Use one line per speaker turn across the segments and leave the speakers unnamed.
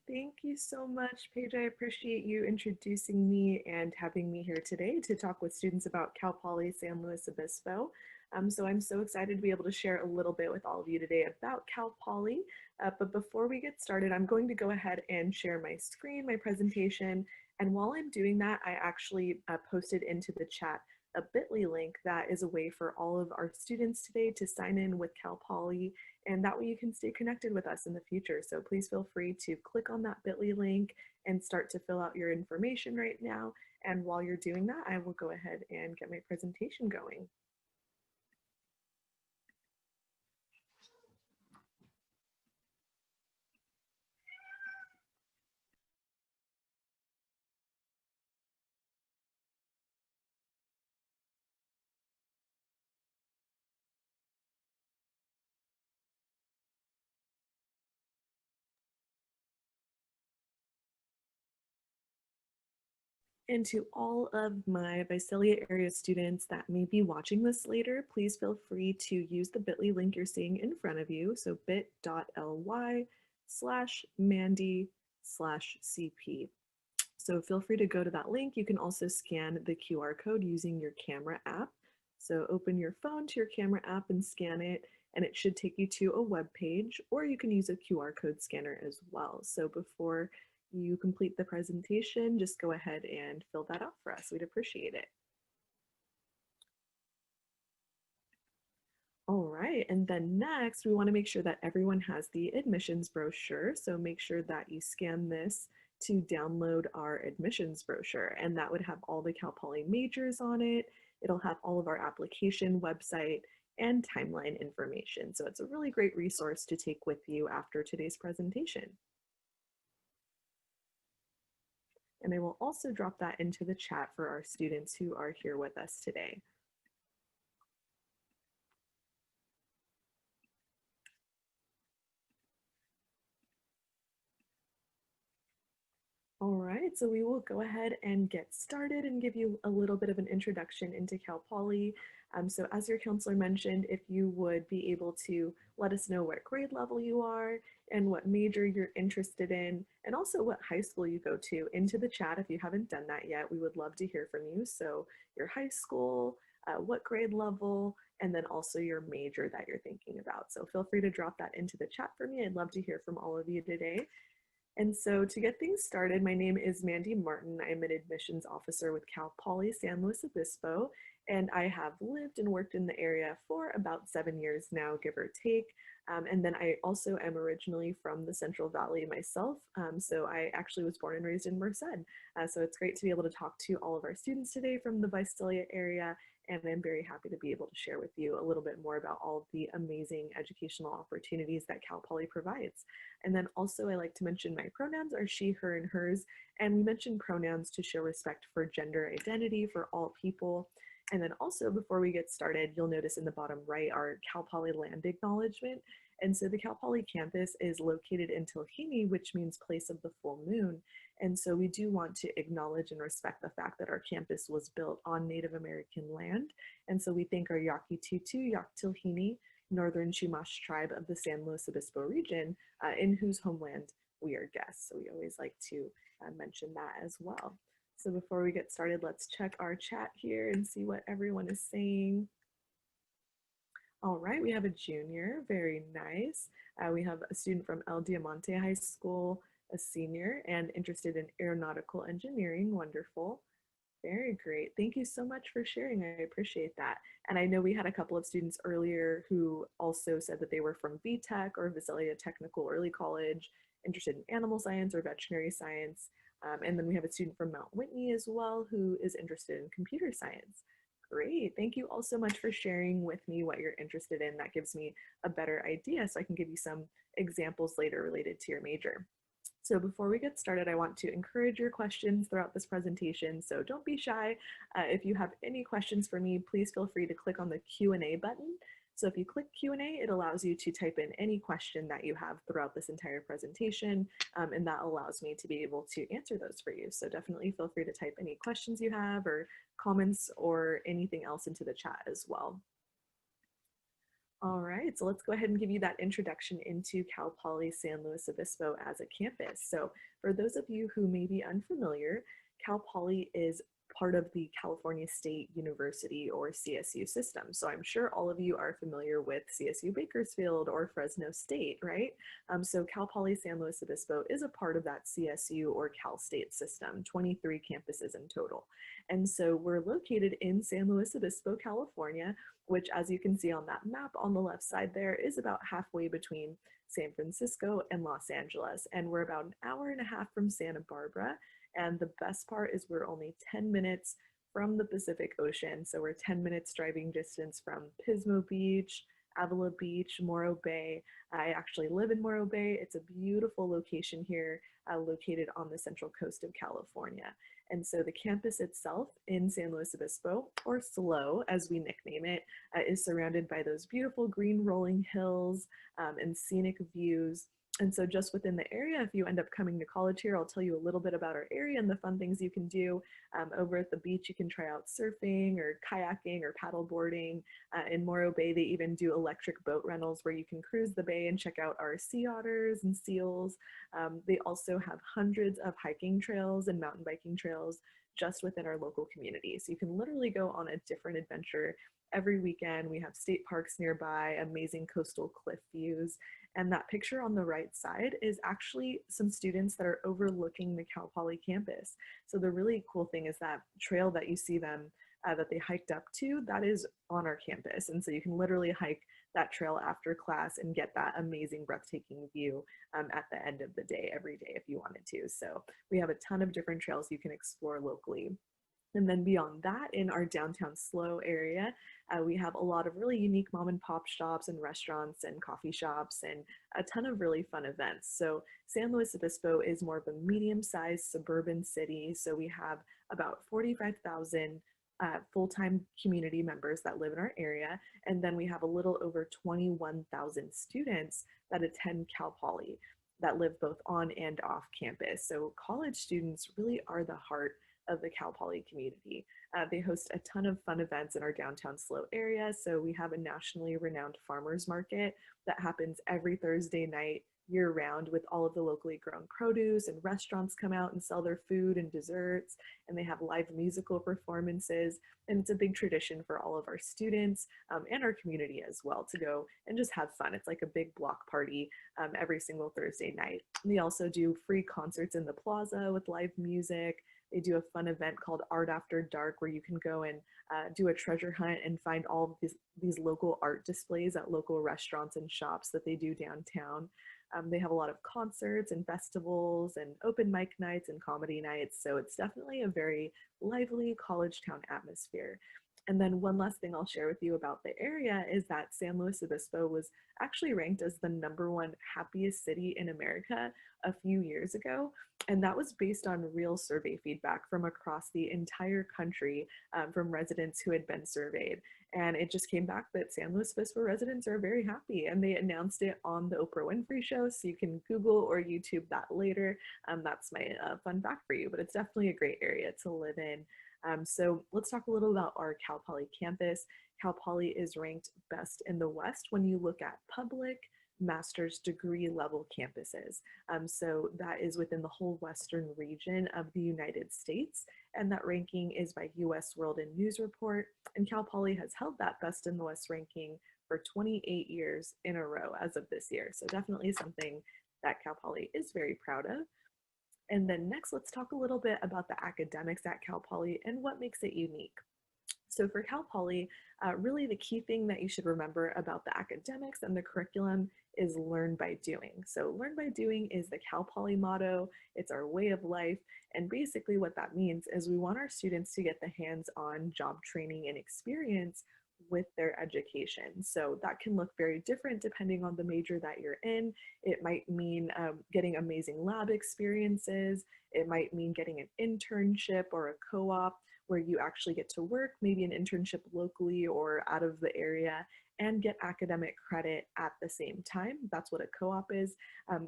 Thank you so much, Paige. I appreciate you introducing me and having me here today to talk with students about Cal Poly San Luis Obispo. So I'm so excited to be able to share a little bit with all of you today about Cal Poly. But before we get started, I'm going to go ahead and share my screen, my presentation. And while I'm doing that, I actually posted into the chat a bit.ly link that is a way for all of our students today to sign in with Cal Poly, and that way you can stay connected with us in the future. So please feel free to click on that bit.ly link and start to fill out your information right now. And while you're doing that, I will go ahead and get my presentation going. And to all of my Visalia area students that may be watching this later, please feel free to use the bit.ly link you're seeing in front of you. So bit.ly/Mandy/CP. So feel free to go to that link. You can also scan the QR code using your camera app. So open your phone to your camera app and scan it, and it should take you to a web page, or you can use a QR code scanner as well. So before you complete the presentation, just go ahead and fill that out for us. We'd appreciate it. All right, and then next, we want to make sure that everyone has the admissions brochure. So make sure that you scan this to download our admissions brochure, and that would have all the Cal Poly majors on it. It'll have all of our application, website, and timeline information. So it's a really great resource to take with you after today's presentation. And I will also drop that into the chat for our students who are here with us today. All right, so we will go ahead and get started and give you a little bit of an introduction into Cal Poly. So as your counselor mentioned, if you would be able to let us know what grade level you are and what major you're interested in, and also what high school you go to, into the chat if you haven't done that yet. We would love to hear from you. So your high school, what grade level, and then also your major that you're thinking about. So feel free to drop that into the chat for me. I'd love to hear from all of you today. And so to get things started, my name is Mandy Martin. I'm an admissions officer with Cal Poly San Luis Obispo, and I have lived and worked in the area for about 7 years now, give or take. And then I also am originally from the Central Valley myself. So I actually was born and raised in Merced. So it's great to be able to talk to all of our students today from the Visalia area, and I'm very happy to be able to share with you a little bit more about all of the amazing educational opportunities that Cal Poly provides. And then also I like to mention my pronouns are she, her, and hers. And we mention pronouns to show respect for gender identity for all people. And then also before we get started, you'll notice in the bottom right our Cal Poly land acknowledgement. And so the Cal Poly campus is located in Tilhini, which means place of the full moon. And so we do want to acknowledge and respect the fact that our campus was built on Native American land. And so we thank our Yaqui Tutu, Yak Tilhini, Northern Chumash tribe of the San Luis Obispo region, in whose homeland we are guests. So we always like to mention that as well. So before we get started, let's check our chat here and see what everyone is saying. All right, we have a junior, very nice. We have a student from El Diamante High School, a senior, and interested in aeronautical engineering, wonderful. Very great. Thank you so much for sharing. I appreciate that. And I know we had a couple of students earlier who also said that they were from VTech or Visalia Technical Early College, interested in animal science or veterinary science. And then we have a student from Mount Whitney as well who is interested in computer science. Great. Thank you all so much for sharing with me what you're interested in. That gives me a better idea so I can give you some examples later related to your major. So before we get started, I want to encourage your questions throughout this presentation, so don't be shy. If you have any questions for me, please feel free to click on the Q&A button. So if you click Q&A, it allows you to type in any question that you have throughout this entire presentation, and that allows me to be able to answer those for you. So definitely feel free to type any questions you have or comments or anything else into the chat as well. All right, so let's go ahead and give you that introduction into Cal Poly San Luis Obispo as a campus. So, for those of you who may be unfamiliar, Cal Poly is part of the California State University or CSU system. So, I'm sure all of you are familiar with CSU Bakersfield or Fresno State, right? So, Cal Poly San Luis Obispo is a part of that CSU or Cal State system, 23 campuses in total. And so, we're located in San Luis Obispo, California, which, as you can see on that map on the left side there, is about halfway between San Francisco and Los Angeles. And we're about an hour and a half from Santa Barbara. And the best part is we're only 10 minutes from the Pacific Ocean. So we're 10 minutes driving distance from Pismo Beach, Avila Beach, Morro Bay. I actually live in Morro Bay. It's a beautiful location here, located on the central coast of California. And so the campus itself in San Luis Obispo, or SLO as we nickname it, is surrounded by those beautiful green rolling hills and scenic views. And so just within the area, if you end up coming to college here, I'll tell you a little bit about our area and the fun things you can do. Over at the beach, you can try out surfing or kayaking or paddle boarding. In Morro Bay, they even do electric boat rentals where you can cruise the bay and check out our sea otters and seals. They also have hundreds of hiking trails and mountain biking trails just within our local community. So you can literally go on a different adventure every weekend. We have state parks nearby, amazing coastal cliff views. And that picture on the right side is actually some students that are overlooking the Cal Poly campus. So the really cool thing is that trail that you see them that they hiked up to, that is on our campus. And so you can literally hike that trail after class and get that amazing, breathtaking view at the end of the day, every day if you wanted to. So we have a ton of different trails you can explore locally. And then beyond that, in our downtown SLO area, we have a lot of really unique mom and pop shops and restaurants and coffee shops and a ton of really fun events. So San Luis Obispo is more of a medium-sized suburban city. So we have about 45,000 full-time community members that live in our area. And then we have a little over 21,000 students that attend Cal Poly that live both on and off campus. So college students really are the heart of the Cal Poly community. They host a ton of fun events in our downtown SLO area. So we have a nationally renowned farmers market that happens every Thursday night year round with all of the locally grown produce, and restaurants come out and sell their food and desserts, and they have live musical performances. And it's a big tradition for all of our students and our community as well to go and just have fun. It's like a big block party every single Thursday night. We also do free concerts in the plaza with live music. They do a fun event called Art After Dark where you can go and do a treasure hunt and find all of these local art displays at local restaurants and shops that they do downtown. They have a lot of concerts and festivals and open mic nights and comedy nights. So it's definitely a very lively college town atmosphere. And then one last thing I'll share with you about the area is that San Luis Obispo was actually ranked as the #1 happiest city in America a few years ago. And that was based on real survey feedback from across the entire country from residents who had been surveyed. And it just came back that San Luis Obispo residents are very happy, and they announced it on the Oprah Winfrey Show. So you can Google or YouTube that later. That's my fun fact for you, but it's definitely a great area to live in. So let's talk a little about our Cal Poly campus. Cal Poly is ranked best in the West when you look at public master's degree level campuses. So that is within the whole Western region of the United States. And that ranking is by US World and News Report. And Cal Poly has held that best in the West ranking for 28 years in a row as of this year. So definitely something that Cal Poly is very proud of. And then next, let's talk a little bit about the academics at Cal Poly and what makes it unique. So for Cal Poly, really the key thing that you should remember about the academics and the curriculum is learn by doing. So learn by doing is the Cal Poly motto. It's our way of life. And basically what that means is we want our students to get the hands-on job training and experience with their education. So that can look very different depending on the major that you're in. It might mean getting amazing lab experiences. It might mean getting an internship or a co-op where you actually get to work, maybe an internship locally or out of the area, and get academic credit at the same time. That's what a co-op is.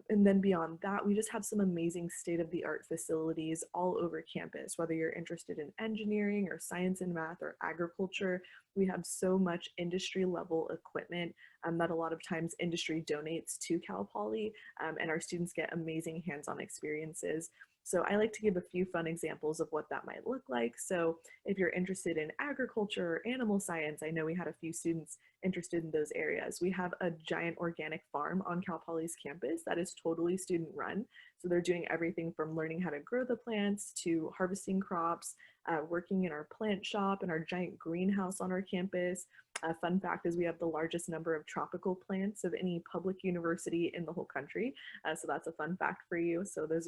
And then beyond that, we just have some amazing state-of-the-art facilities all over campus. Whether you're interested in engineering or science and math or agriculture, we have so much industry level equipment that a lot of times industry donates to Cal Poly, and our students get amazing hands-on experiences. So I like to give a few fun examples of what that might look like. So if you're interested in agriculture or animal science, I know we had a few students interested in those areas. We have a giant organic farm on Cal Poly's campus that is totally student run. So they're doing everything from learning how to grow the plants to harvesting crops, working in our plant shop and our giant greenhouse on our campus. A fun fact is we have the largest number of tropical plants of any public university in the whole country. So that's a fun fact for you. So there's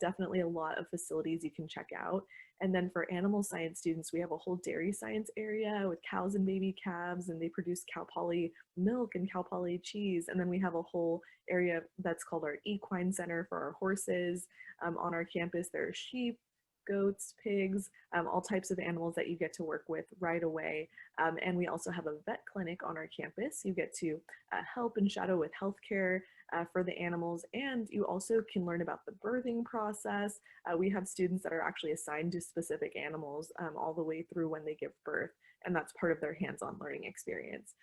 definitely a lot of facilities you can check out. And then for animal science students, we have a whole dairy science area with cows and baby calves, and they produce Cal Poly milk and Cal Poly cheese. And then we have a whole area that's called our equine center for our horses. On our campus, there are sheep, goats, pigs, all types of animals that you get to work with right away. And we also have a vet clinic on our campus. You get to help and shadow with healthcare for the animals, and you also can learn about the birthing process. We have students that are actually assigned to specific animals all the way through when they give birth, and that's part of their hands-on learning experience.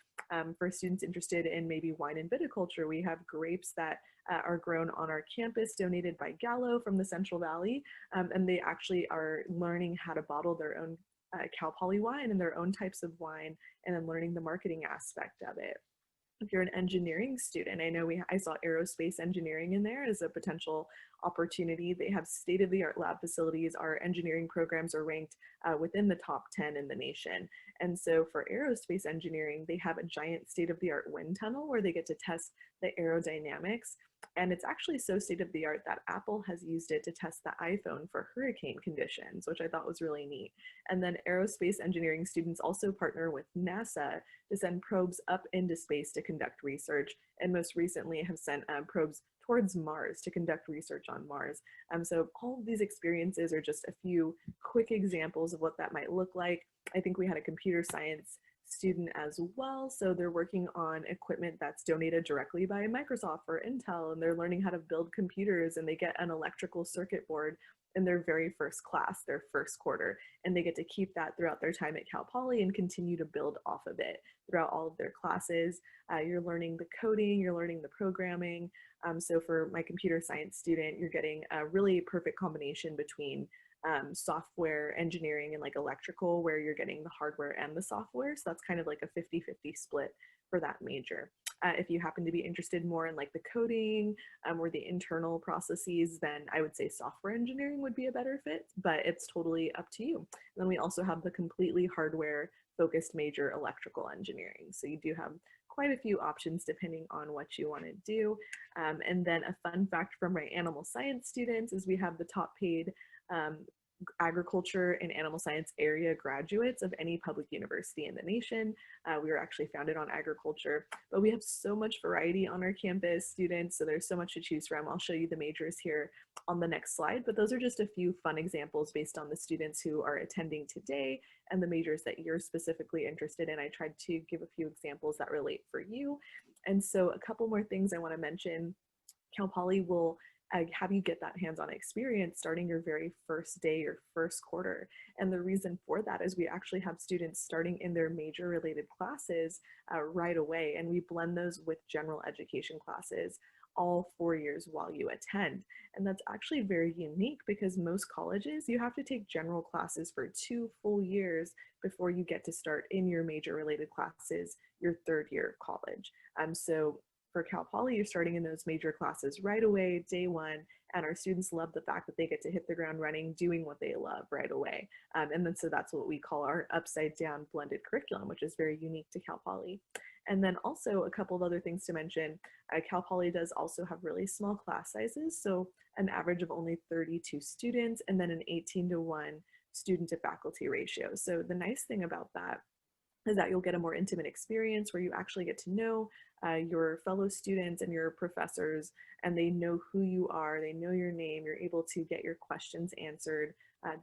For students interested in maybe wine and viticulture, we have grapes that are grown on our campus, donated by Gallo from the Central Valley, and they actually are learning how to bottle their own Cal Poly wine and their own types of wine, and then learning the marketing aspect of it. If you're an engineering student, I know I saw aerospace engineering in there as a potential opportunity. They have state-of-the-art lab facilities. Our engineering programs are ranked within the top 10 in the nation. And so for aerospace engineering, they have a giant state-of-the-art wind tunnel where they get to test the aerodynamics. And it's actually so state-of-the-art that Apple has used it to test the iPhone for hurricane conditions, which I thought was really neat. And then aerospace engineering students also partner with NASA to send probes up into space to conduct research, and most recently have sent probes towards Mars to conduct research on Mars. So all of these experiences are just a few quick examples of what that might look like. I think we had a computer science student as well. So they're working on equipment that's donated directly by Microsoft or Intel, and they're learning how to build computers, and they get an electrical circuit board in their very first class, their first quarter, and they get to keep that throughout their time at Cal Poly and continue to build off of it throughout all of their classes. You're learning the coding, you're learning the programming. So for my computer science student, you're getting a really perfect combination between software engineering and like electrical, where you're getting the hardware and the software. So that's kind of like a 50-50 split for that major. If you happen to be interested more in like the coding or the internal processes, then I would say software engineering would be a better fit, but it's totally up to you. And then we also have the completely hardware focused major, electrical engineering. So you do have quite a few options depending on what you want to do. And then a fun fact from my animal science students is we have the top paid agriculture and animal science area graduates of any public university in the nation. We were actually founded on agriculture, but we have so much variety on our campus, students, so there's so much to choose from. I'll show you the majors here on the next slide, but those are just a few fun examples based on the students who are attending today and the majors that you're specifically interested in. I tried to give a few examples that relate for you. And so a couple more things I want to mention. Cal Poly will have you get that hands-on experience starting your very first day, your first quarter. And the reason for that is we actually have students starting in their major related classes right away, and we blend those with general education classes all 4 years while you attend. And that's actually very unique because most colleges, you have to take general classes for 2 full years before you get to start in your major related classes your third year of college. So for Cal Poly, you're starting in those major classes right away, day one, and our students love the fact that they get to hit the ground running, doing what they love right away. And then so that's what we call our upside down blended curriculum, which is very unique to Cal Poly. And then also a couple of other things to mention, Cal Poly does also have really small class sizes, so an average of only 32 students, and then an 18-to-1 student to faculty ratio. So the nice thing about that is that you'll get a more intimate experience where you actually get to know your fellow students and your professors, and they know who you are, they know your name, you're able to get your questions answered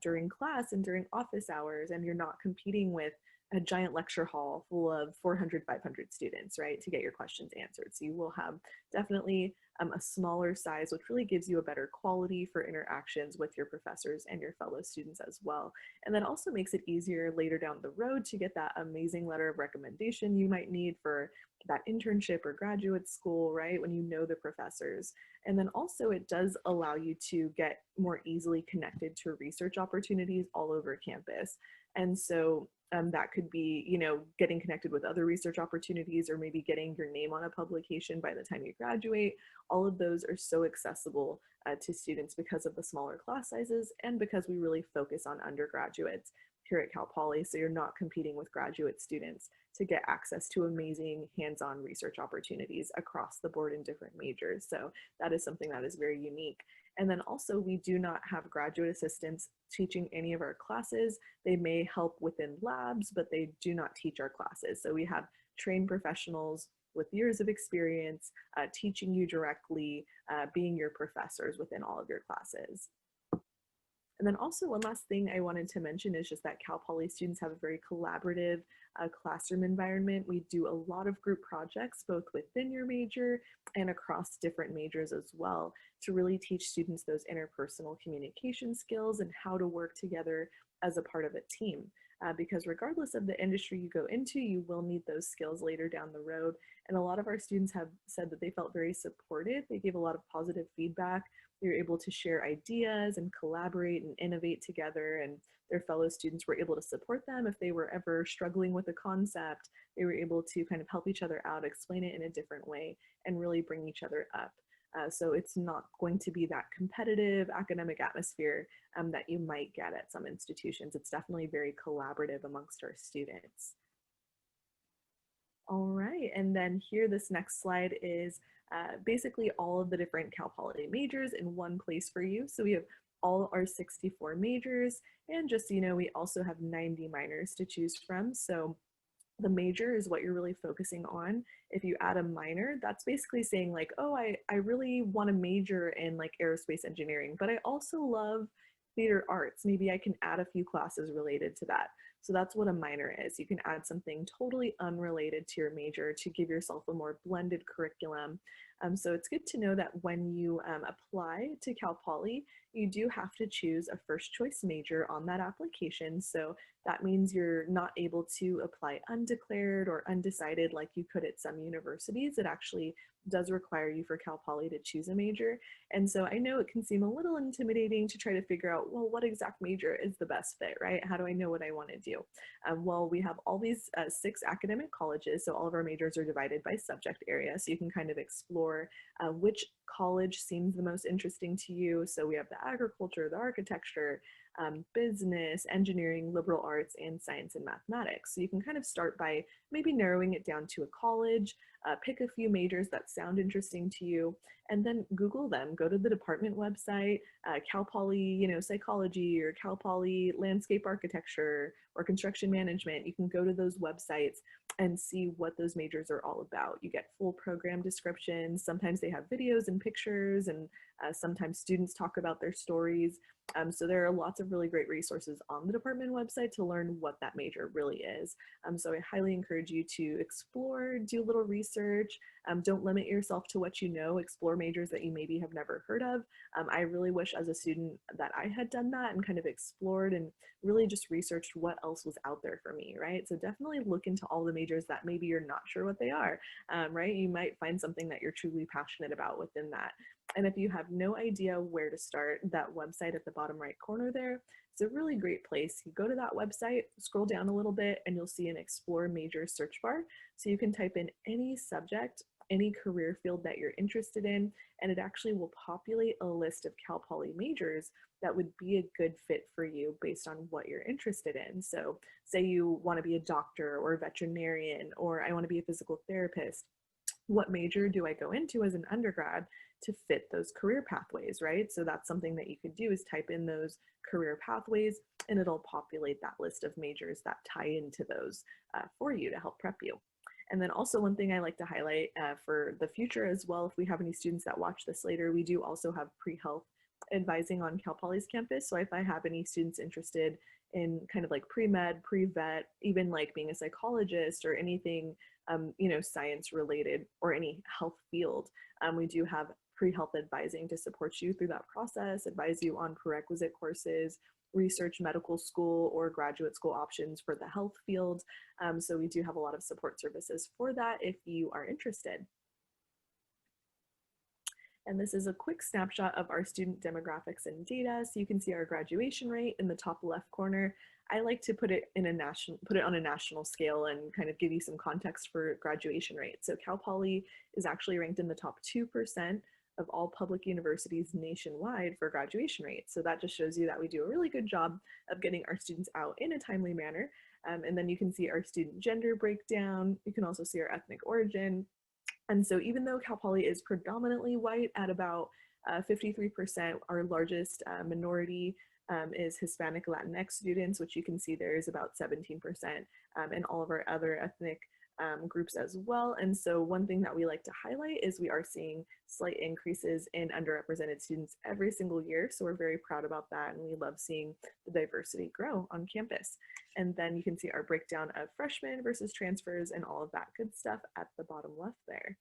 during class and during office hours, and you're not competing with a giant lecture hall full of 400, 500 students, right, to get your questions answered. So you will have definitely a smaller size, which really gives you a better quality for interactions with your professors and your fellow students as well. And that also makes it easier later down the road to get that amazing letter of recommendation you might need for that internship or graduate school, right, when you know the professors. And then also it does allow you to get more easily connected to research opportunities all over campus. And so that could be, you know, getting connected with other research opportunities or maybe getting your name on a publication by the time you graduate. All of those are so accessible to students because of the smaller class sizes and because we really focus on undergraduates here at Cal Poly. So you're not competing with graduate students to get access to amazing hands-on research opportunities across the board in different majors. So that is something that is very unique. And then also we do not have graduate assistants teaching any of our classes. They may help within labs, but they do not teach our classes. So we have trained professionals with years of experience teaching you directly, being your professors within all of your classes. And then also one last thing I wanted to mention is just that Cal Poly students have a very collaborative classroom environment. We do a lot of group projects, both within your major and across different majors as well, to really teach students those interpersonal communication skills and how to work together as a part of a team. Because regardless of the industry you go into, you will need those skills later down the road. And a lot of our students have said that they felt very supported. They gave a lot of positive feedback. They were able to share ideas and collaborate and innovate together, and their fellow students were able to support them if they were ever struggling with a concept. They were able to kind of help each other out, explain it in a different way, and really bring each other up. So it's not going to be that competitive academic atmosphere that you might get at some institutions. It's definitely very collaborative amongst our students. All right, and then here, this next slide is basically all of the different Cal Poly majors in one place for you. So we have all our 64 majors, and just so you know, we also have 90 minors to choose from. So the major is what you're really focusing on. If you add a minor, that's basically saying like, oh, I really want to major in like aerospace engineering, but I also love theater arts. Maybe I can add a few classes related to that. So that's what a minor is. You can add something totally unrelated to your major to give yourself a more blended curriculum. So it's good to know that when you apply to Cal Poly, you do have to choose a first choice major on that application. So that means you're not able to apply undeclared or undecided like you could at some universities. It actually does require you for Cal Poly to choose a major. And so I know it can seem a little intimidating to try to figure out, well, what exact major is the best fit, right? How do I know what I want to do? Well, we have all these 6 academic colleges, so all of our majors are divided by subject area, so you can kind of explore which college seems the most interesting to you. So we have the agriculture, the architecture, business, engineering, liberal arts, and science and mathematics. So you can kind of start by maybe narrowing it down to a college, pick a few majors that sound interesting to you, and then Google them. Go to the department website, Cal Poly, you know, psychology, or Cal Poly landscape architecture or construction management. You can go to those websites and see what those majors are all about. You get full program descriptions. Sometimes they have videos and pictures, and sometimes students talk about their stories. So there are lots of really great resources on the department website to learn what that major really is. So I highly encourage you to explore, do a little research. Don't limit yourself to what you know. Explore majors that you maybe have never heard of. I really wish as a student that I had done that and kind of explored and really just researched what else was out there for me, right? So definitely look into all the majors that maybe you're not sure what they are, right? You might find something that you're truly passionate about within that. And if you have no idea where to start, that website at the bottom right corner there, it's a really great place. You go to that website, scroll down a little bit, and you'll see an Explore Major search bar. So you can type in any subject, any career field that you're interested in, and it actually will populate a list of Cal Poly majors that would be a good fit for you based on what you're interested in. So say you want to be a doctor or a veterinarian, or I want to be a physical therapist. What major do I go into as an undergrad to fit those career pathways, right? So that's something that you could do, is type in those career pathways and it'll populate that list of majors that tie into those for you to help prep you. And then also one thing I like to highlight for the future as well, if we have any students that watch this later, we do also have pre-health advising on Cal Poly's campus. So if I have any students interested in kind of like pre-med, pre-vet, even like being a psychologist or anything, science related or any health field, we do have pre-health advising to support you through that process, advise you on prerequisite courses, research medical school or graduate school options for the health field. So we do have a lot of support services for that if you are interested. And this is a quick snapshot of our student demographics and data. So you can see our graduation rate in the top left corner. I like to put it on a national scale and kind of give you some context for graduation rate. So Cal Poly is actually ranked in the top 2% of all public universities nationwide for graduation rate. So that just shows you that we do a really good job of getting our students out in a timely manner. And then you can see our student gender breakdown. You can also see our ethnic origin. And so even though Cal Poly is predominantly white at about 53%, our largest minority is Hispanic Latinx students, which you can see there is about 17%, and all of our other ethnic groups as well. And so one thing that we like to highlight is we are seeing slight increases in underrepresented students every single year. So we're very proud about that, and we love seeing the diversity grow on campus. And then you can see our breakdown of freshmen versus transfers and all of that good stuff at the bottom left there.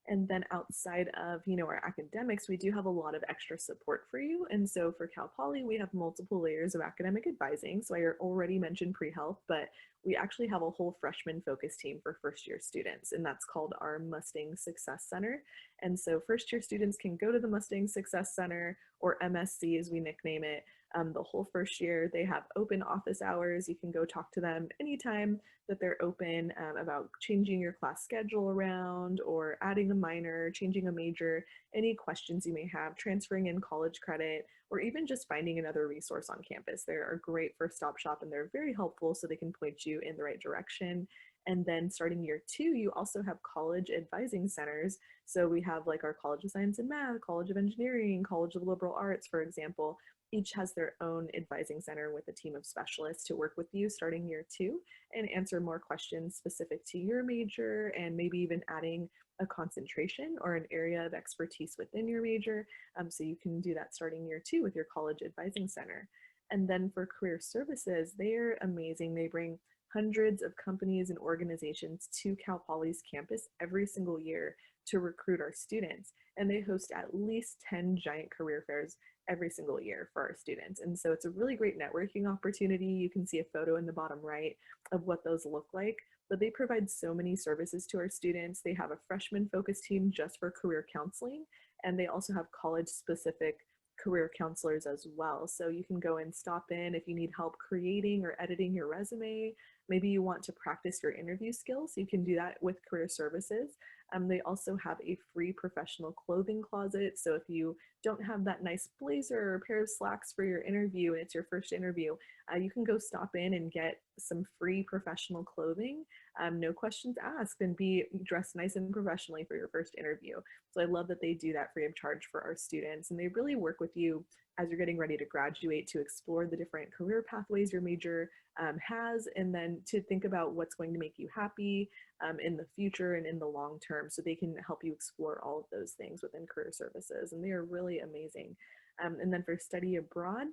And then outside of, our academics, we do have a lot of extra support for you. And so for Cal Poly, we have multiple layers of academic advising. So I already mentioned pre-health, but we actually have a whole freshman focus team for first year students, and that's called our Mustang Success Center. And so first year students can go to the Mustang Success Center, or MSC as we nickname it, the whole first year. They have open office hours. You can go talk to them anytime that they're open about changing your class schedule around or adding a minor, changing a major, any questions you may have, transferring in college credit, or even just finding another resource on campus. They're a great first stop shop, and they're very helpful, so they can point you in the right direction. And then starting year 2, you also have college advising centers. So we have like our College of Science and Math, College of Engineering, College of Liberal Arts, for example. Each has their own advising center with a team of specialists to work with you starting year 2 and answer more questions specific to your major, and maybe even adding a concentration or an area of expertise within your major. So you can do that starting year 2 with your college advising center. And then for career services, they're amazing. They bring hundreds of companies and organizations to Cal Poly's campus every single year to recruit our students. And they host at least 10 giant career fairs every single year for our students. And so it's a really great networking opportunity. You can see a photo in the bottom right of what those look like, but they provide so many services to our students. They have a freshman focus team just for career counseling, and they also have college specific career counselors as well. So you can go and stop in if you need help creating or editing your resume. Maybe you want to practice your interview skills. You can do that with career services. They also have a free professional clothing closet. So if you don't have that nice blazer or pair of slacks for your interview and it's your first interview, you can go stop in and get some free professional clothing, no questions asked, and be dressed nice and professionally for your first interview. So I love that they do that free of charge for our students, and they really work with you as you're getting ready to graduate to explore the different career pathways your major has, and then to think about what's going to make you happy in the future and in the long term, so they can help you explore all of those things within career services, and they are really amazing. And then for study abroad,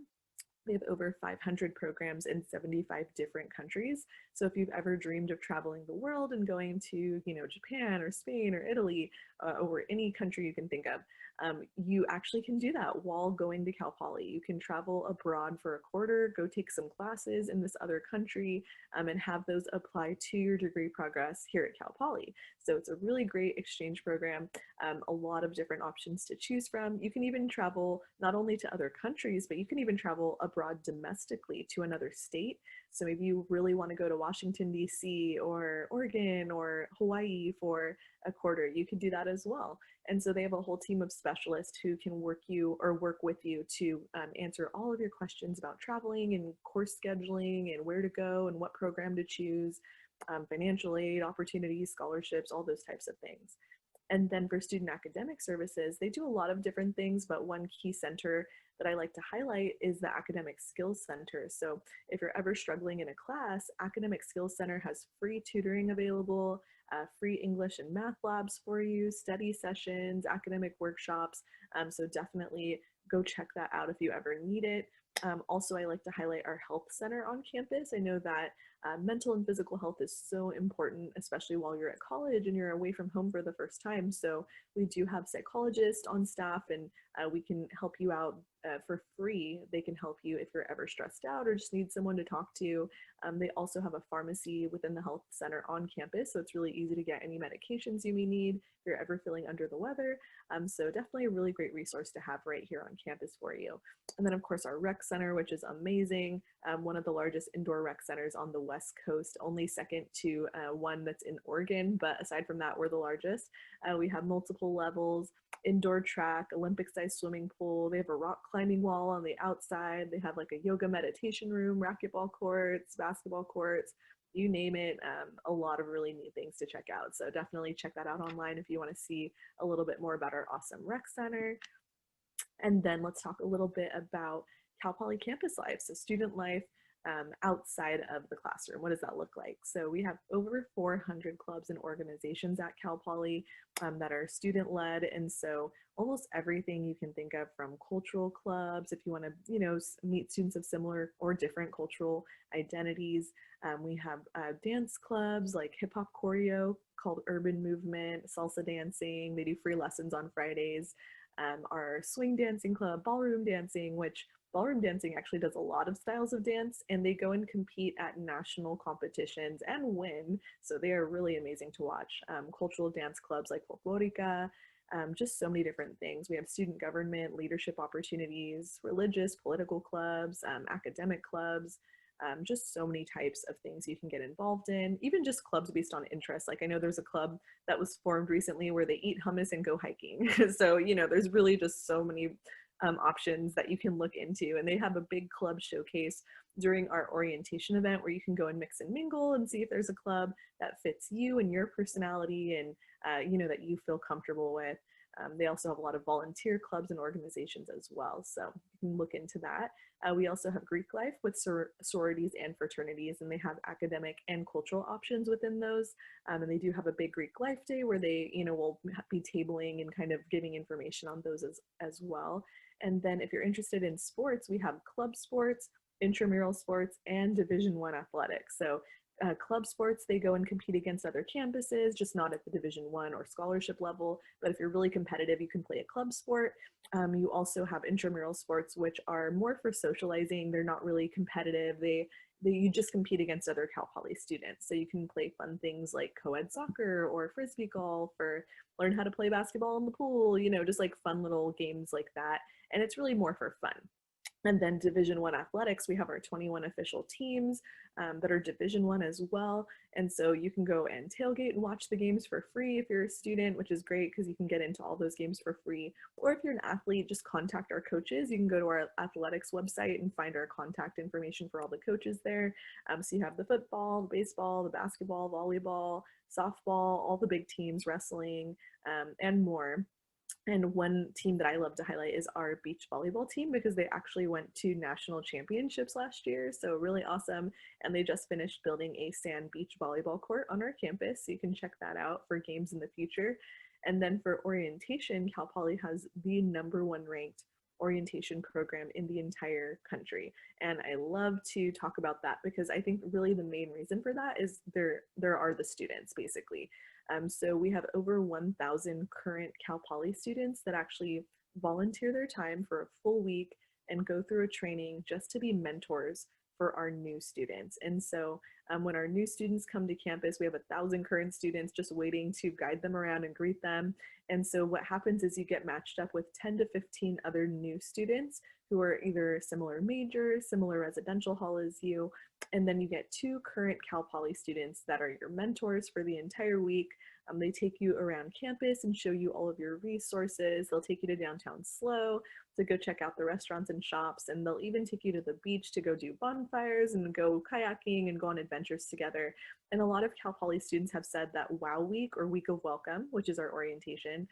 they have over 500 programs in 75 different countries. So if you've ever dreamed of traveling the world and going to, Japan or Spain or Italy, or any country you can think of, you actually can do that while going to Cal Poly. You can travel abroad for a quarter, go take some classes in this other country, and have those apply to your degree progress here at Cal Poly. So it's a really great exchange program, a lot of different options to choose from. You can even travel not only to other countries, but you can even travel abroad domestically to another state. So maybe you really want to go to Washington, D.C. or Oregon or Hawaii for a quarter. You could do that as well. And so they have a whole team of specialists who can work with you to answer all of your questions about traveling and course scheduling and where to go and what program to choose, financial aid opportunities, scholarships, all those types of things. And then for student academic services, they do a lot of different things, but one key center that I like to highlight is the Academic Skills Center. So if you're ever struggling in a class, Academic Skills Center has free tutoring available. free English and math labs for you, study sessions, academic workshops. So definitely go check that out if you ever need it. Also, I like to highlight our health center on campus. I know that mental and physical health is so important, especially while you're at college and you're away from home for the first time. So we do have psychologists on staff, and we can help you out for free. They can help you if you're ever stressed out or just need someone to talk to. They also have a pharmacy within the health center on campus, so it's really easy to get any medications you may need if you're ever feeling under the weather. So definitely a really great resource to have right here on campus for you. And then of course our rec center, which is amazing. One of the largest indoor rec centers on the West Coast, only second to one that's in Oregon. But aside from that, we're the largest. We have multiple levels, indoor track, Olympic-sized swimming pool. They have a rock climbing wall on the outside. They have like a yoga meditation room, racquetball courts, basketball courts, you name it. A lot of really neat things to check out. So definitely check that out online if you want to see a little bit more about our awesome rec center. And then let's talk a little bit about Cal Poly campus life, so student life outside of the classroom. What does that look like? So we have over 400 clubs and organizations at Cal Poly that are student-led, and so almost everything you can think of, from cultural clubs, if you want to, meet students of similar or different cultural identities. We have dance clubs like hip hop choreo called Urban Movement, salsa dancing. They do free lessons on Fridays. Our swing dancing club, ballroom dancing, which ballroom dancing actually does a lot of styles of dance, and they go and compete at national competitions and win. So they are really amazing to watch. Cultural dance clubs like Folklorica, just so many different things. We have student government, leadership opportunities, religious, political clubs, academic clubs, just so many types of things you can get involved in, even just clubs based on interest. Like I know there's a club that was formed recently where they eat hummus and go hiking. So, there's really just so many options that you can look into. And they have a big club showcase during our orientation event where you can go and mix and mingle and see if there's a club that fits you and your personality and, that you feel comfortable with. They also have a lot of volunteer clubs and organizations as well, so you can look into that. We also have Greek life with sororities and fraternities, and they have academic and cultural options within those. And they do have a big Greek life day where they, will be tabling and kind of giving information on those as well. And then if you're interested in sports, we have club sports, intramural sports, and Division I athletics. So club sports, they go and compete against other campuses, just not at the Division I or scholarship level. But if you're really competitive, you can play a club sport. You also have intramural sports, which are more for socializing. They're not really competitive. You just compete against other Cal Poly students. So you can play fun things like co-ed soccer or frisbee golf, or learn how to play basketball in the pool, just like fun little games like that. And it's really more for fun. And then Division I athletics, we have our 21 official teams that are Division I as well. And so you can go and tailgate and watch the games for free if you're a student, which is great because you can get into all those games for free. Or if you're an athlete, just contact our coaches. You can go to our athletics website and find our contact information for all the coaches there. So you have the football, the baseball, the basketball, volleyball, softball, all the big teams, wrestling, and more. And one team that I love to highlight is our beach volleyball team, because they actually went to national championships last year. So really awesome. And they just finished building a sand beach volleyball court on our campus. So you can check that out for games in the future. And then for orientation, Cal Poly has the #1 ranked orientation program in the entire country. And I love to talk about that because I think really the main reason for that is there are the students, basically. So we have over 1,000 current Cal Poly students that actually volunteer their time for a full week and go through a training just to be mentors for our new students. And so when our new students come to campus, we have 1,000 current students just waiting to guide them around and greet them. And so what happens is you get matched up with 10 to 15 other new students who are either similar majors, similar residential hall as you, and then you get 2 current Cal Poly students that are your mentors for the entire week. They take you around campus and show you all of your resources. They'll take you to downtown SLO to go check out the restaurants and shops, and they'll even take you to the beach to go do bonfires and go kayaking and go on adventures together. And a lot of Cal Poly students have said that WOW Week, or Week of Welcome, which is our orientation,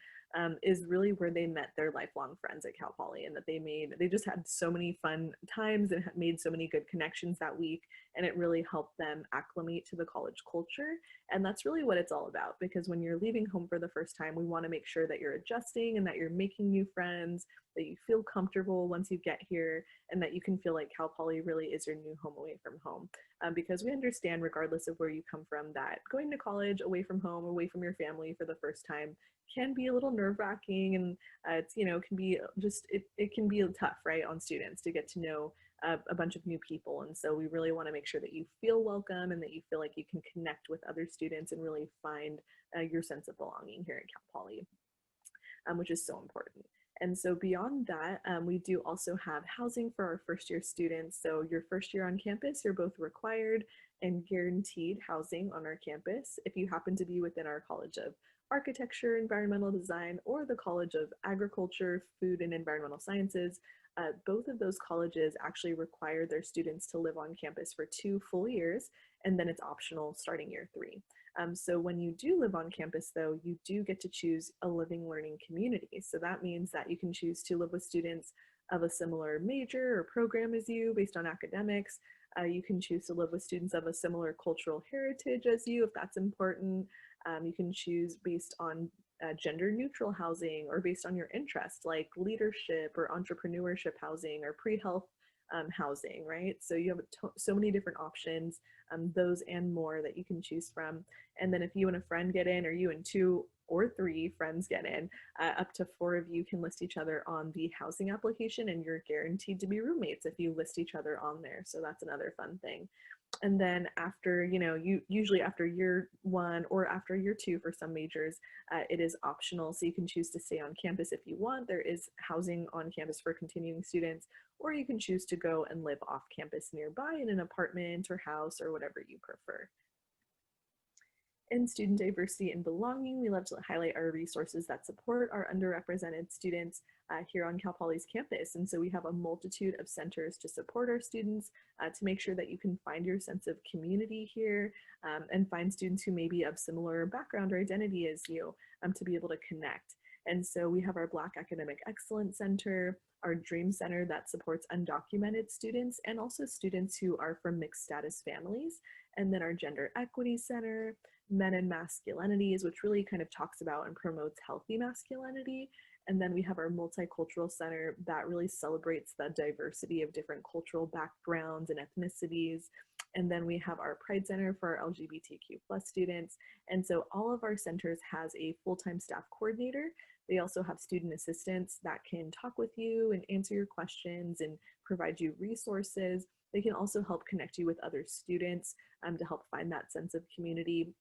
is really where they met their lifelong friends at Cal Poly, and that they just had so many fun times and made so many good connections that week, and it really helped them acclimate to the college culture. And that's really what it's all about, because when you're leaving home for the first time, we want to make sure that you're adjusting and that you're making new friends, that you feel comfortable once you get here, and that you can feel like Cal Poly really is your new home away from home. Because we understand, regardless of where you come from, that going to college away from home, away from your family for the first time can be a little nerve-wracking, and it's, can be it can be tough, right, on students to get to know a bunch of new people. And so we really want to make sure that you feel welcome and that you feel like you can connect with other students and really find your sense of belonging here at Cal Poly, which is so important. And so beyond that, we do also have housing for our first year students. So your first year on campus, you're both required and guaranteed housing on our campus. If you happen to be within our College of Architecture, Environmental Design, or the College of Agriculture, Food, and Environmental Sciences, both of those colleges actually require their students to live on campus for 2 full years, and then it's optional starting year 3. So when you do live on campus, though, you do get to choose a living learning community. So that means that you can choose to live with students of a similar major or program as you based on academics. You can choose to live with students of a similar cultural heritage as you, if that's important. You can choose based on gender neutral housing, or based on your interests like leadership or entrepreneurship housing or pre-health housing, right? So you have so many different options, those and more that you can choose from. And then if you and a friend get in, or you and 2 or 3 friends get in, up to 4 of you can list each other on the housing application, and you're guaranteed to be roommates if you list each other on there. So that's another fun thing. And then after, you usually after year 1 or after year 2 for some majors, it is optional. So you can choose to stay on campus if you want. There is housing on campus for continuing students, or you can choose to go and live off campus nearby in an apartment or house or whatever you prefer. In student diversity and belonging, we love to highlight our resources that support our underrepresented students here on Cal Poly's campus. And so we have a multitude of centers to support our students, to make sure that you can find your sense of community here, and find students who may be of similar background or identity as you, to be able to connect. And so we have our Black Academic Excellence Center, our Dream Center that supports undocumented students and also students who are from mixed status families, and then our Gender Equity Center, Men and Masculinities, which really kind of talks about and promotes healthy masculinity. And then we have our Multicultural Center that really celebrates the diversity of different cultural backgrounds and ethnicities. And then we have our Pride Center for our LGBTQ plus students. And so all of our centers has a full-time staff coordinator. They also have student assistants that can talk with you and answer your questions and provide you resources. They can also help connect you with other students to help find that sense of community.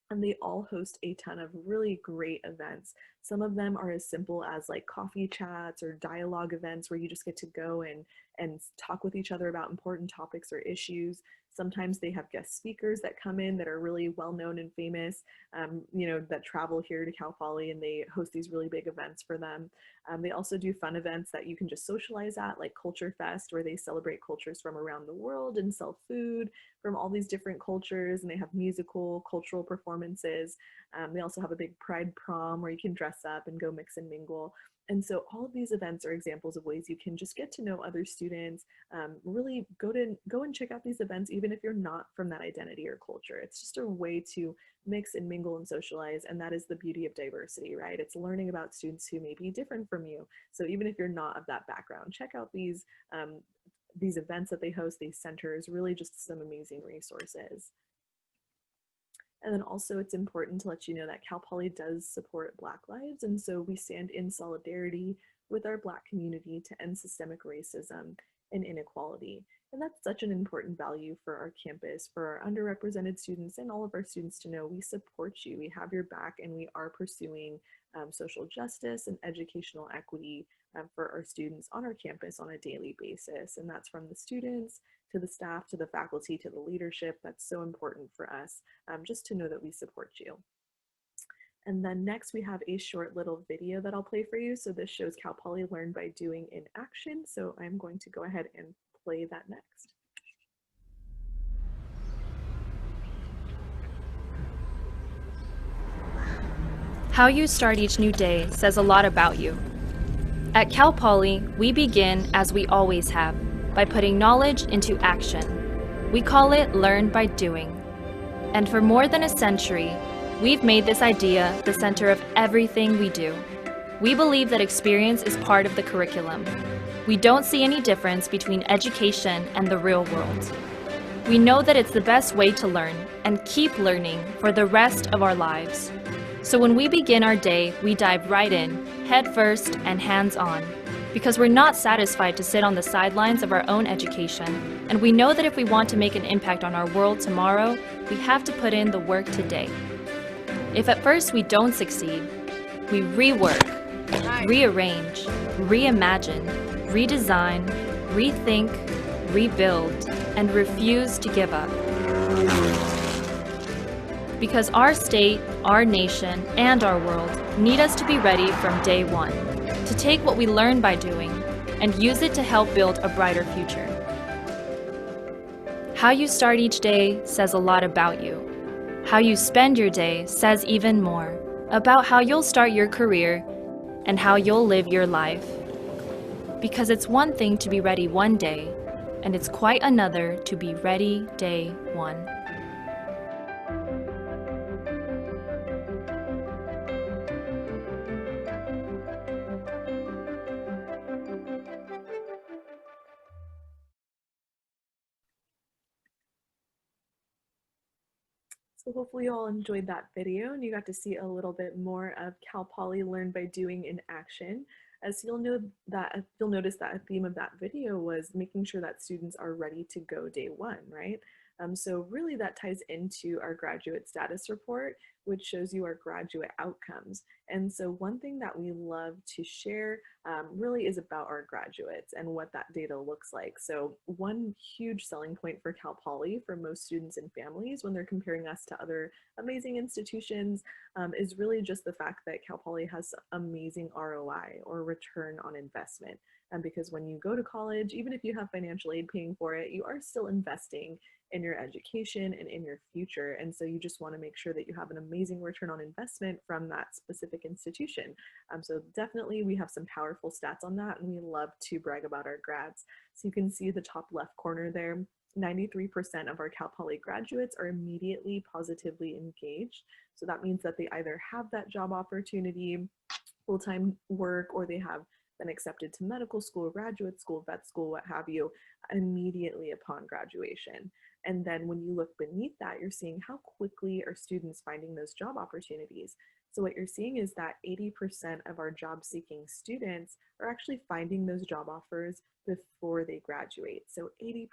And they all host a ton of really great events. Some of them are as simple as like coffee chats or dialogue events where you just get to go and talk with each other about important topics or issues. Sometimes they have guest speakers that come in that are really well known and famous, that travel here to Cal Poly, and they host these really big events for them. They also do fun events that you can just socialize at, like Culture Fest, where they celebrate cultures from around the world and sell food from all these different cultures, and they have musical, cultural performances. They also have a big Pride prom where you can dress up and go mix and mingle. And so all of these events are examples of ways you can just get to know other students, really go and check out these events, even if you're not from that identity or culture. It's just a way to mix and mingle and socialize, and that is the beauty of diversity, right? It's learning about students who may be different from you. So even if you're not of that background, check out these events that they host, these centers, really just some amazing resources. And then also it's important to let you know that Cal Poly does support Black lives, and so we stand in solidarity with our Black community to end systemic racism and inequality. And that's such an important value for our campus, for our underrepresented students and all of our students to know we support you, we have your back, and we are pursuing social justice and educational equity for our students on our campus on a daily basis. And that's from the students to the staff, to the faculty, to the leadership. That's so important for us, just to know that we support you. And then next we have a short little video that I'll play for you. So this shows Cal Poly Learn by Doing in action. So I'm going to go ahead and play that next.
How you start each new day says a lot about you. At Cal Poly, we begin as we always have, by putting knowledge into action. We call it Learn by Doing. And for more than a century, we've made this idea the center of everything we do. We believe that experience is part of the curriculum. We don't see any difference between education and the real world. We know that it's the best way to learn and keep learning for the rest of our lives. So when we begin our day, we dive right in, head first and hands on, because we're not satisfied to sit on the sidelines of our own education, and we know that if we want to make an impact on our world tomorrow, we have to put in the work today. If at first we don't succeed, we rework, rearrange, reimagine, redesign, rethink, rebuild, and refuse to give up. Because our state, our nation, and our world need us to be ready from day one, to take what we learn by doing and use it to help build a brighter future. How you start each day says a lot about you. How you spend your day says even more about how you'll start your career and how you'll live your life. Because it's one thing to be ready one day, and it's quite another to be ready day one.
So hopefully you all enjoyed that video and you got to see a little bit more of Cal Poly Learn by Doing in action. As you'll notice that a theme of that video was making sure that students are ready to go day one, right? So really that ties into our graduate status report, which shows you our graduate outcomes. And so one thing that we love to share really is about our graduates and what that data looks like. So one huge selling point for Cal Poly for most students and families when they're comparing us to other amazing institutions is really just the fact that Cal Poly has amazing ROI or return on investment. Because when you go to college, even if you have financial aid paying for it, you are still investing in your education and in your future. And so you just want to make sure that you have an amazing return on investment from that specific institution. So definitely we have some powerful stats on that, and we love to brag about our grads. So you can see the top left corner there, 93% of our Cal Poly graduates are immediately positively engaged. So that means that they either have that job opportunity, full-time work, or they have been accepted to medical school, graduate school, vet school, what have you, immediately upon graduation. And then when you look beneath that, you're seeing how quickly are students finding those job opportunities. So what you're seeing is that 80% of our job-seeking students are actually finding those job offers before they graduate. So 80%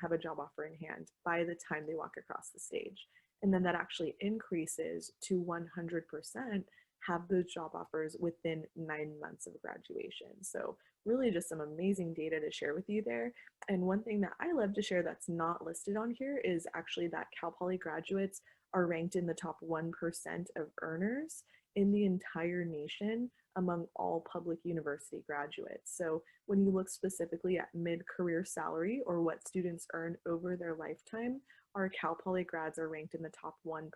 have a job offer in hand by the time they walk across the stage. And then that actually increases to 100% have those job offers within 9 months of graduation. So really just some amazing data to share with you there. And one thing that I love to share that's not listed on here is actually that Cal Poly graduates are ranked in the top 1% of earners in the entire nation among all public university graduates. So when you look specifically at mid-career salary or what students earn over their lifetime, our Cal Poly grads are ranked in the top 1%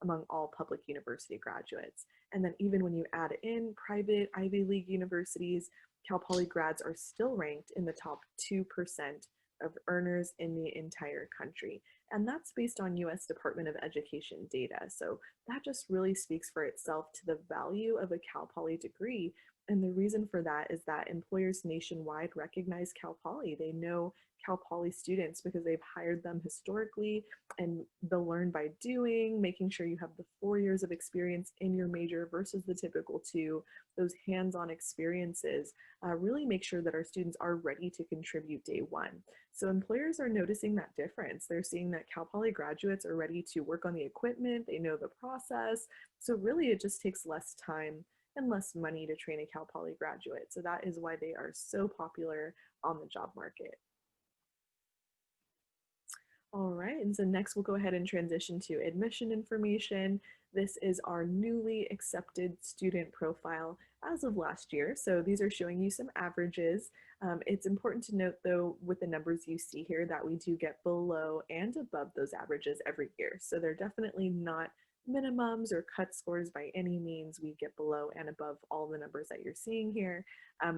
among all public university graduates. And then even when you add in private Ivy League universities, Cal Poly grads are still ranked in the top 2% of earners in the entire country. And that's based on US Department of Education data. So that just really speaks for itself to the value of a Cal Poly degree. And the reason for that is that employers nationwide recognize Cal Poly. They know Cal Poly students because they've hired them historically, and the learn by doing, making sure you have the 4 years of experience in your major versus the typical 2, those hands-on experiences really make sure that our students are ready to contribute day one. So employers are noticing that difference. They're seeing that Cal Poly graduates are ready to work on the equipment, they know the process. So really it just takes less time and less money to train a Cal Poly graduate. So that is why they are so popular on the job market. All right, and so next we'll go ahead and transition to admission information. This is our newly accepted student profile as of last year. So these are showing you some averages. It's important to note though, with the numbers you see here, that we do get below and above those averages every year. So they're definitely not minimums or cut scores by any means. We get below and above all the numbers that you're seeing here.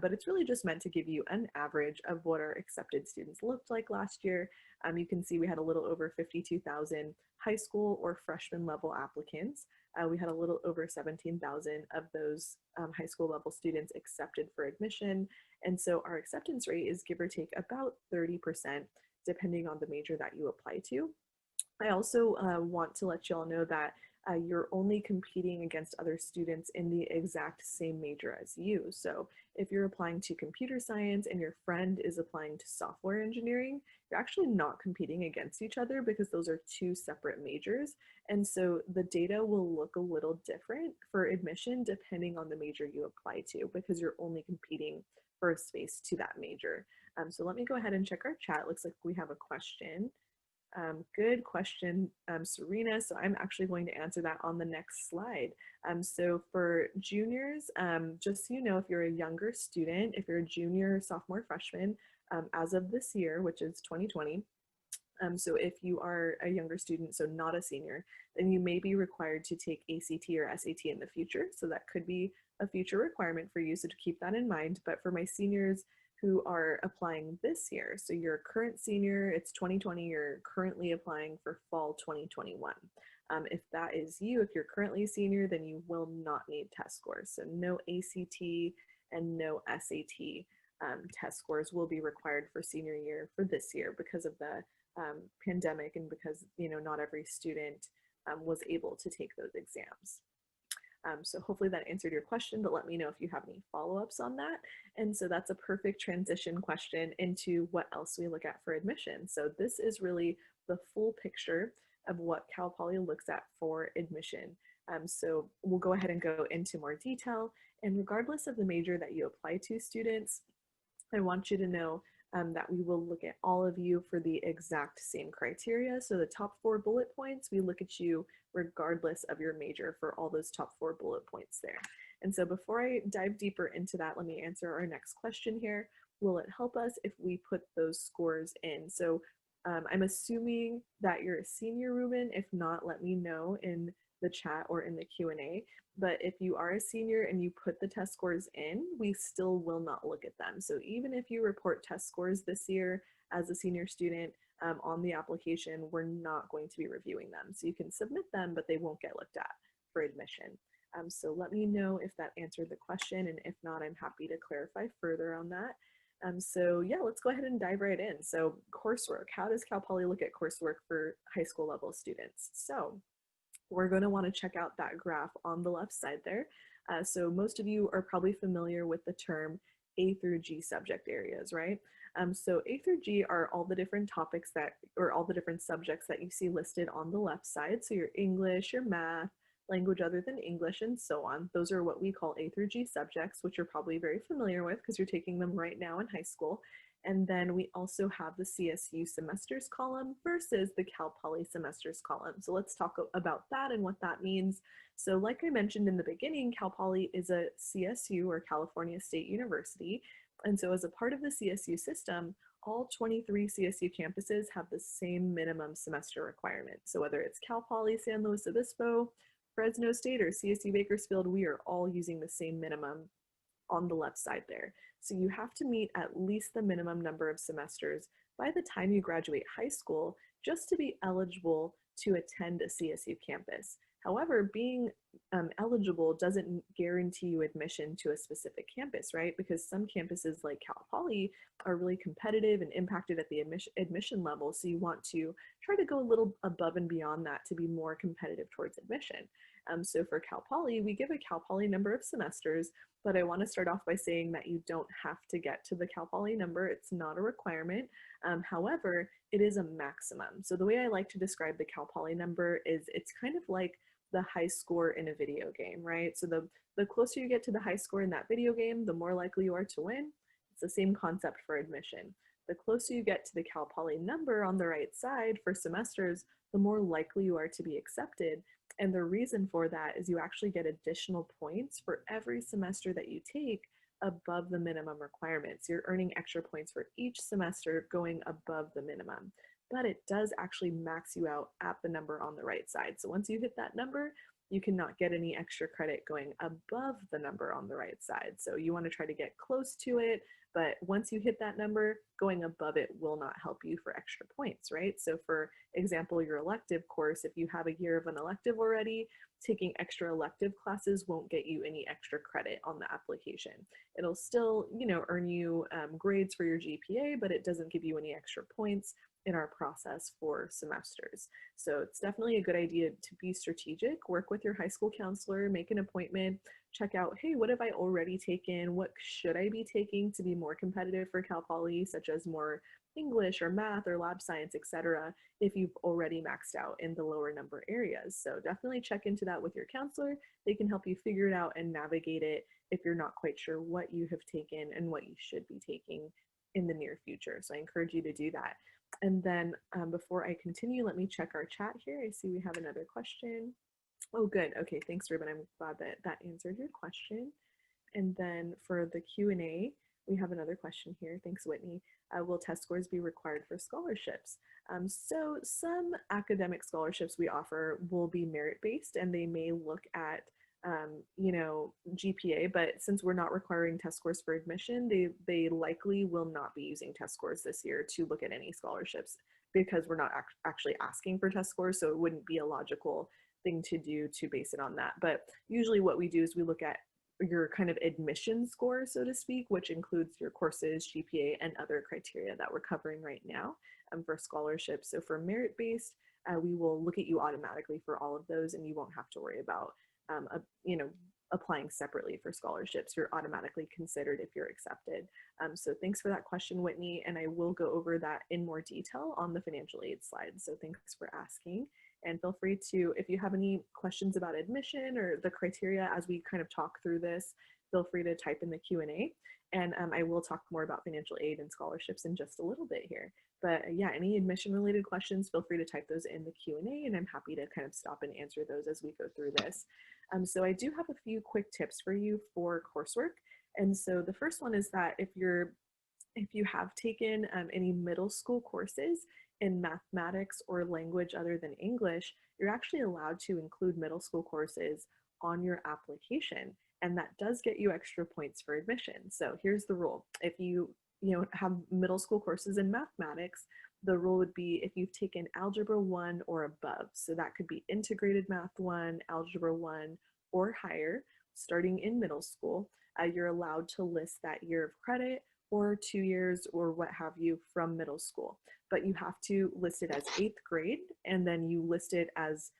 But it's really just meant to give you an average of what our accepted students looked like last year. You can see we had a little over 52,000 high school or freshman level applicants. We had a little over 17,000 of those high school level students accepted for admission. And so our acceptance rate is give or take about 30%, depending on the major that you apply to. I also want to let you all know that you're only competing against other students in the exact same major as you. So if you're applying to computer science and your friend is applying to software engineering, you're actually not competing against each other because those are two separate majors. And so the data will look a little different for admission depending on the major you apply to because you're only competing for a space to that major. So let me go ahead and check our chat. Looks like we have a question. Good question, Serena. So I'm actually going to answer that on the next slide. So for juniors, just so you know, if you're a younger student, if you're a junior, sophomore, freshman, as of this year, which is 2020, so if you are a younger student, so not a senior, then you may be required to take ACT or SAT in the future. So that could be a future requirement for you. So to keep that in mind. But for my seniors who are applying this year, so you're a current senior, it's 2020, you're currently applying for fall 2021. If that is you, if you're currently a senior, then you will not need test scores. So no ACT and no SAT test scores will be required for senior year for this year because of the pandemic and because not every student was able to take those exams. So hopefully that answered your question, but let me know if you have any follow-ups on that. And so that's a perfect transition question into what else we look at for admission. So this is really the full picture of what Cal Poly looks at for admission. So we'll go ahead and go into more detail. And regardless of the major that you apply to, students, I want you to know that we will look at all of you for the exact same criteria. So the top 4 bullet points, we look at you regardless of your major for all those top 4 bullet points there. And so before I dive deeper into that, let me answer our next question here. Will it help us if we put those scores in? So I'm assuming that you're a senior, Ruben. If not, let me know in the chat or in the Q&A. But if you are a senior and you put the test scores in, we still will not look at them. So even if you report test scores this year as a senior student on the application, we're not going to be reviewing them. So you can submit them, but they won't get looked at for admission. So let me know if that answered the question, and if not, I'm happy to clarify further on that. So yeah, let's go ahead and dive right in. So coursework, how does Cal Poly look at coursework for high school level students? So we're going to want to check out that graph on the left side there. So most of you are probably familiar with the term A through G subject areas, right? So A through G are all the different topics that, or all the different subjects that you see listed on the left side. So your English, your math, language other than English, and so on. Those are what we call A through G subjects, which you're probably very familiar with because you're taking them right now in high school. And then we also have the CSU semesters column versus the Cal Poly semesters column. So let's talk about that and what that means. So like I mentioned in the beginning, Cal Poly is a CSU, or California State University. And so as a part of the CSU system, all 23 CSU campuses have the same minimum semester requirement. So whether it's Cal Poly San Luis Obispo, Fresno State, or CSU Bakersfield, we are all using the same minimum on the left side there. So you have to meet at least the minimum number of semesters by the time you graduate high school just to be eligible to attend a CSU campus. However, being eligible doesn't guarantee you admission to a specific campus, right? Because some campuses like Cal Poly are really competitive and impacted at the admission level. So you want to try to go a little above and beyond that to be more competitive towards admission. So for Cal Poly, we give a Cal Poly number of semesters, but I want to start off by saying that you don't have to get to the Cal Poly number. It's not a requirement. However, it is a maximum. So the way I like to describe the Cal Poly number is it's kind of like the high score in a video game, right? So the closer you get to the high score in that video game, the more likely you are to win. It's the same concept for admission. The closer you get to the Cal Poly number on the right side for semesters, the more likely you are to be accepted. And the reason for that is you actually get additional points for every semester that you take above the minimum requirements. You're earning extra points for each semester going above the minimum, but it does actually max you out at the number on the right side. So once you hit that number, you cannot get any extra credit going above the number on the right side. So you want to try to get close to it, but once you hit that number, going above it will not help you for extra points, right? So for example, your elective course, if you have a year of an elective already, taking extra elective classes won't get you any extra credit on the application. It'll still, earn you grades for your GPA, but it doesn't give you any extra points in our process for semesters. So it's definitely a good idea to be strategic, work with your high school counselor, make an appointment, check out, hey, what have I already taken? What should I be taking to be more competitive for Cal Poly, such as more English or math or lab science, etc., if you've already maxed out in the lower number areas. So definitely check into that with your counselor. They can help you figure it out and navigate it if you're not quite sure what you have taken and what you should be taking in the near future. So I encourage you to do that. And then before I continue, let me check our chat here. I see we have another question. Oh, good. Okay, thanks, Ruben. I'm glad that that answered your question. And then for the Q&A, we have another question here. Thanks, Whitney. Will test scores be required for scholarships? So some academic scholarships we offer will be merit-based, and they may look at GPA, but since we're not requiring test scores for admission, they likely will not be using test scores this year to look at any scholarships because we're not actually asking for test scores, so it wouldn't be a logical thing to do to base it on that. But usually what we do is we look at your kind of admission score, so to speak, which includes your courses, GPA, and other criteria that we're covering right now for scholarships. So for merit-based, we will look at you automatically for all of those, and you won't have to worry about applying separately for scholarships. You're automatically considered if you're accepted. So thanks for that question, Whitney, and I will go over that in more detail on the financial aid slide. So thanks for asking. And feel free to, if you have any questions about admission or the criteria as we kind of talk through this, feel free to type in the Q&A. And I will talk more about financial aid and scholarships in just a little bit here. But yeah, any admission related questions, feel free to type those in the Q&A, and I'm happy to kind of stop and answer those as we go through this. So I do have a few quick tips for you for coursework. And so the first one is that if you have taken any middle school courses in mathematics or language other than English, you're actually allowed to include middle school courses on your application, and that does get you extra points for admission. So here's the rule. If you have middle school courses in mathematics, the rule would be if you've taken Algebra 1 or above. So that could be Integrated Math 1, Algebra 1, or higher, starting in middle school. You're allowed to list that year of credit or 2 years or what have you from middle school. But you have to list it as 8th grade, and then you list it as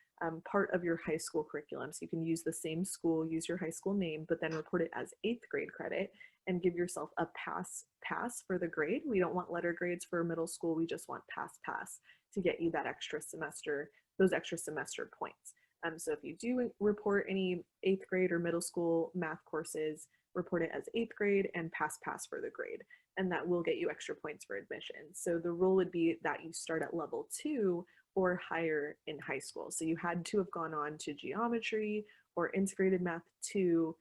part of your high school curriculum. So you can use the same school, use your high school name, but then report it as 8th grade credit and give yourself a pass for the grade. We don't want letter grades for middle school. We just want pass to get you that extra semester, those extra semester points. So if you do report any 8th grade or middle school math courses, report it as 8th grade and pass for the grade. And that will get you extra points for admission. So the rule would be that you start at level 2 or higher in high school. So you had to have gone on to geometry or integrated math 2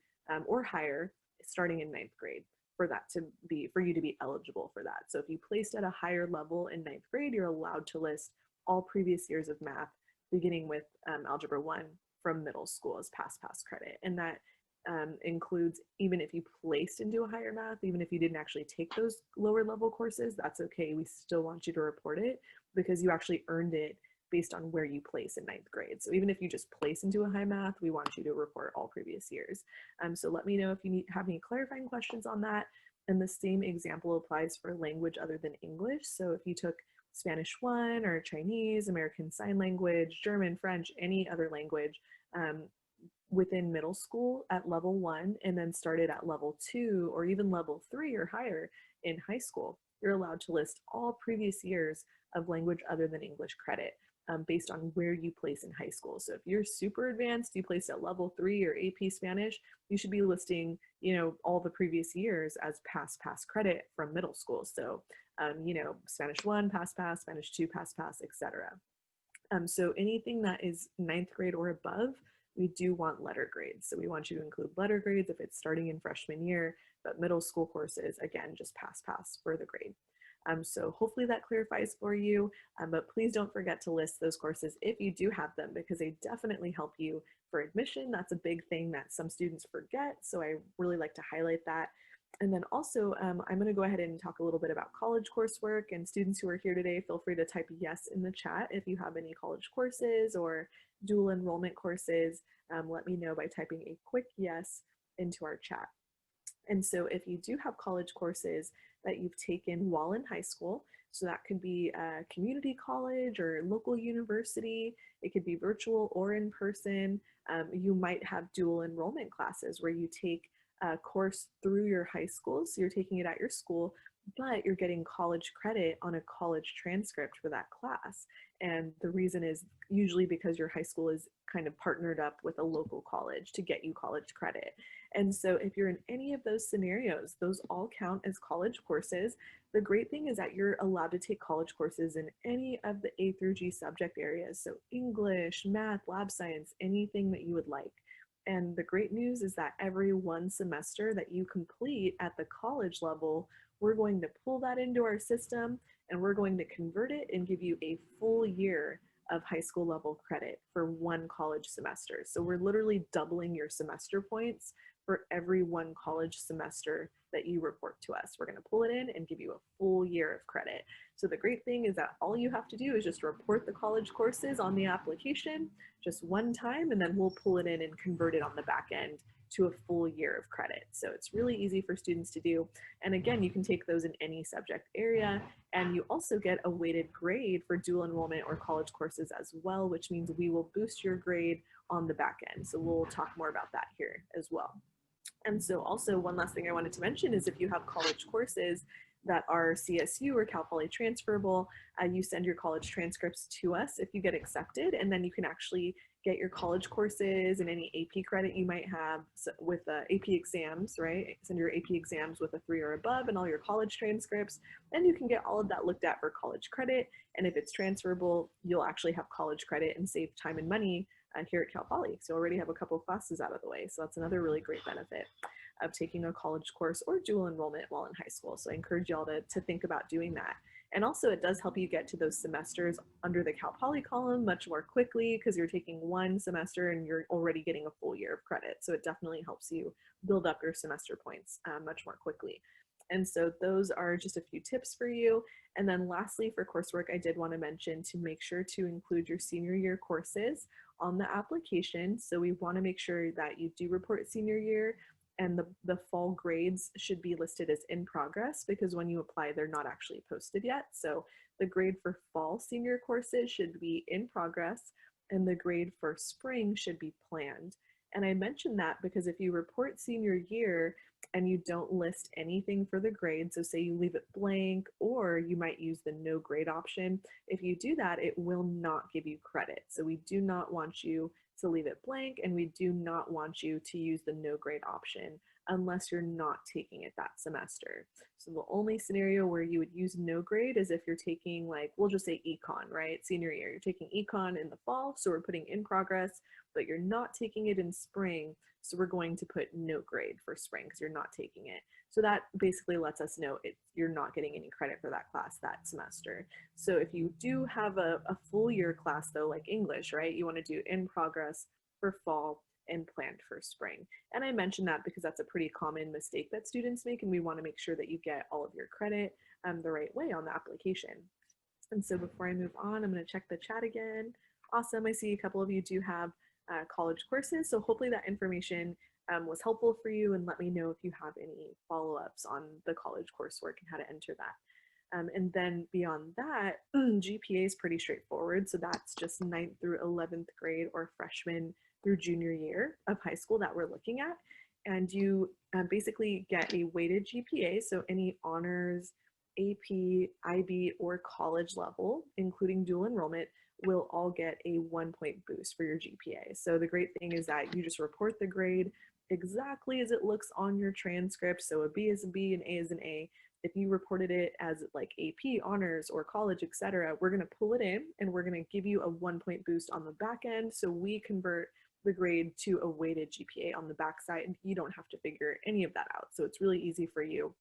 or higher starting in 9th grade for you to be eligible for that. So if you placed at a higher level in 9th grade, you're allowed to list all previous years of math beginning with Algebra 1 from middle school as pass credit. And that includes even if you placed into a higher math, even if you didn't actually take those lower level courses, that's okay. We still want you to report it because you actually earned it based on where you place in 9th grade. So even if you just place into a high math, we want you to report all previous years. So let me know if you have any clarifying questions on that. And the same example applies for language other than English. So if you took Spanish 1 or Chinese, American Sign Language, German, French, any other language within middle school at level 1 and then started at level 2 or even level 3 or higher in high school, you're allowed to list all previous years of language other than English credit. based on where you place in high school. So if you're super advanced, you place at level 3 or AP Spanish, you should be listing, all the previous years as pass credit from middle school. So, Spanish 1, pass, Spanish 2, pass, etc. So anything that is ninth grade or above, we do want letter grades. So we want you to include letter grades if it's starting in freshman year, but middle school courses, again, just pass for the grade. So hopefully that clarifies for you, but please don't forget to list those courses if you do have them, because they definitely help you for admission. That's a big thing that some students forget, so I really like to highlight that. And then also, I'm going to go ahead and talk a little bit about college coursework, and students who are here today, feel free to type yes in the chat if you have any college courses or dual enrollment courses. Let me know by typing a quick yes into our chat. And so if you do have college courses that you've taken while in high school, so that could be a community college or local university, it could be virtual or in person. You might have dual enrollment classes where you take a course through your high school, so you're taking it at your school, but you're getting college credit on a college transcript for that class. And the reason is usually because your high school is kind of partnered up with a local college to get you college credit. And so if you're in any of those scenarios, those all count as college courses. The great thing is that you're allowed to take college courses in any of the A through G subject areas. So English, math, lab science, anything that you would like. And the great news is that every one semester that you complete at the college level, we're going to pull that into our system and we're going to convert it and give you a full year of high school level credit for one college semester. So we're literally doubling your semester points for every one college semester that you report to us. We're going to pull it in and give you a full year of credit. So the great thing is that all you have to do is just report the college courses on the application just one time, and then we'll pull it in and convert it on the back end to a full year of credit. So it's really easy for students to do. And again, you can take those in any subject area, and you also get a weighted grade for dual enrollment or college courses as well, which means we will boost your grade on the back end. So we'll talk more about that here as well. And so also one last thing I wanted to mention is if you have college courses that are CSU or Cal Poly transferable, you send your college transcripts to us if you get accepted, and then you can actually get your college courses and any AP credit you might have with AP exams, right? Send your AP exams with a 3 or above and all your college transcripts, and you can get all of that looked at for college credit. And if it's transferable, you'll actually have college credit and save time and money here at Cal Poly. So already have a couple of classes out of the way. So that's another really great benefit of taking a college course or dual enrollment while in high school. So I encourage y'all to think about doing that. And also it does help you get to those semesters under the Cal Poly column much more quickly because you're taking one semester and you're already getting a full year of credit. So it definitely helps you build up your semester points much more quickly. And so those are just a few tips for you. And then lastly, for coursework, I did want to mention to make sure to include your senior year courses on the application. So we want to make sure that you do report senior year, and the fall grades should be listed as in progress because when you apply, they're not actually posted yet. So the grade for fall senior courses should be in progress, and the grade for spring should be planned. And I mentioned that because if you report senior year and you don't list anything for the grade, so say you leave it blank or you might use the no grade option, if you do that, it will not give you credit. So we do not want you to leave it blank, and we do not want you to use the no grade option unless you're not taking it that semester. So the only scenario where you would use no grade is if you're taking, like, we'll just say econ, right? Senior year, you're taking econ in the fall, so we're putting in progress, but you're not taking it in spring, so we're going to put no grade for spring because you're not taking it. So that basically lets us know you're not getting any credit for that class that semester. So if you do have a full year class though, like English, right, you want to do in progress for fall and planned for spring. And I mentioned that because that's a pretty common mistake that students make, and we want to make sure that you get all of your credit the right way on the application. And so before I move on, I'm going to check the chat again. Awesome, I see a couple of you do have college courses, so hopefully that information was helpful for you, and let me know if you have any follow-ups on the college coursework and how to enter that. And then beyond that, GPA is pretty straightforward, so that's just 9th through 11th grade or freshman through junior year of high school that we're looking at. And you basically get a weighted GPA, so any honors, AP, IB, or college level, including dual enrollment, will all get a 1 point boost for your GPA. So the great thing is that you just report the grade exactly as it looks on your transcript. So a B is a B, an A is an A. If you reported it as like AP, honors, or college, etc., we're going to pull it in and we're going to give you a 1 point boost on the back end. So we convert the grade to a weighted GPA on the backside, and you don't have to figure any of that out. So it's really easy for you.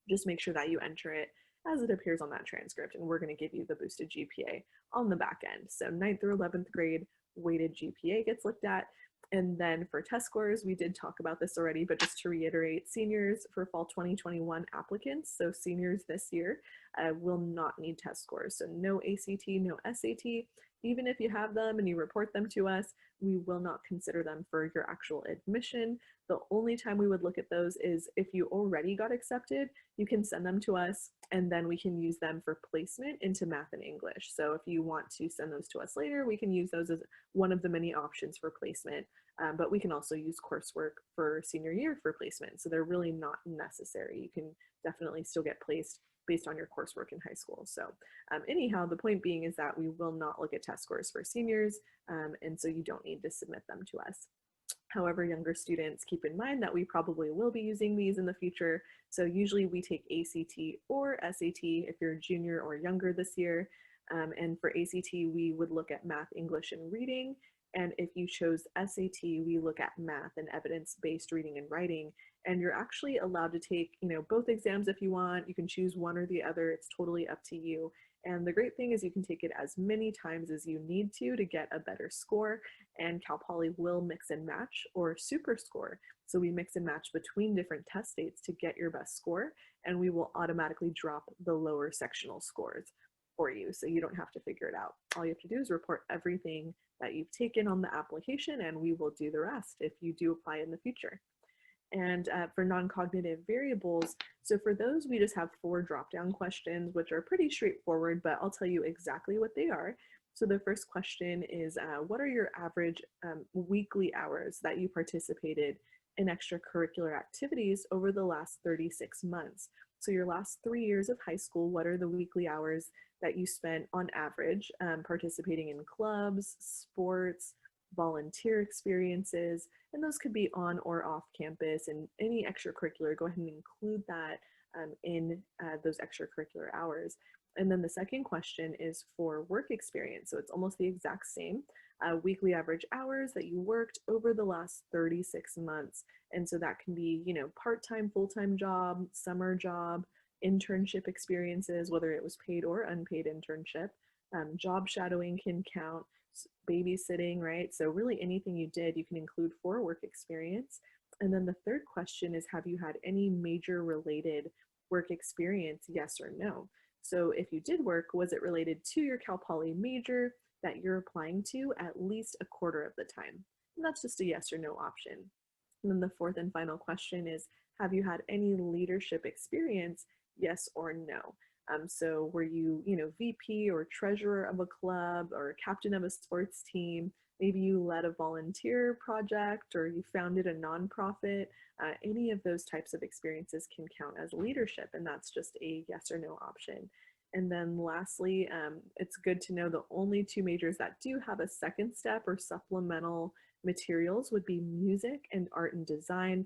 Just make sure that you enter it as it appears on that transcript, and we're going to give you the boosted GPA on the back end. So 9th through 11th grade weighted GPA gets looked at. And then for test scores, we did talk about this already, but just to reiterate, seniors for fall 2021 applicants, so seniors this year, will not need test scores. So no ACT, no SAT. Even if you have them and you report them to us, we will not consider them for your actual admission. The only time we would look at those is if you already got accepted, you can send them to us and then we can use them for placement into math and English. So if you want to send those to us later, we can use those as one of the many options for placement. But we can also use coursework for senior year for placement. So they're really not necessary. You can definitely still get placed based on your coursework in high school. So anyhow, the point being is that we will not look at test scores for seniors, and so you don't need to submit them to us. However, younger students, keep in mind that we probably will be using these in the future. So usually we take ACT or SAT if you're a junior or younger this year. And for ACT, we would look at math, English, and reading. And if you chose SAT, we look at math and evidence-based reading and writing. And you're actually allowed to take, both exams if you want. You can choose one or the other. It's totally up to you. And the great thing is you can take it as many times as you need to get a better score. And Cal Poly will mix and match or super score. So we mix and match between different test dates to get your best score. And we will automatically drop the lower sectional scores for you. So you don't have to figure it out. All you have to do is report everything that you've taken on the application and we will do the rest if you do apply in the future. And for non-cognitive variables, so for those, we just have 4 drop-down questions, which are pretty straightforward, but I'll tell you exactly what they are. So the first question is, what are your average weekly hours that you participated in extracurricular activities over the last 36 months? So your last 3 years of high school, what are the weekly hours that you spent on average participating in clubs, sports, volunteer experiences, and those could be on or off campus, and any extracurricular, go ahead and include that in those extracurricular hours. And then the second question is for work experience. So it's almost the exact same. Weekly average hours that you worked over the last 36 months. And so that can be, part-time, full-time job, summer job, internship experiences, whether it was paid or unpaid internship. Job shadowing can count, babysitting, right? So really anything you did, you can include for work experience. And then the third question is, have you had any major related work experience, yes or no? So if you did work, was it related to your Cal Poly major that you're applying to at least a quarter of the time? And that's just a yes or no option. And then the fourth and final question is, have you had any leadership experience, yes or no? So were you, VP or treasurer of a club or captain of a sports team? Maybe you led a volunteer project or you founded a nonprofit. Any of those types of experiences can count as leadership, and that's just a yes or no option. And then lastly, it's good to know the only 2 majors that do have a second step or supplemental materials would be music and art and design.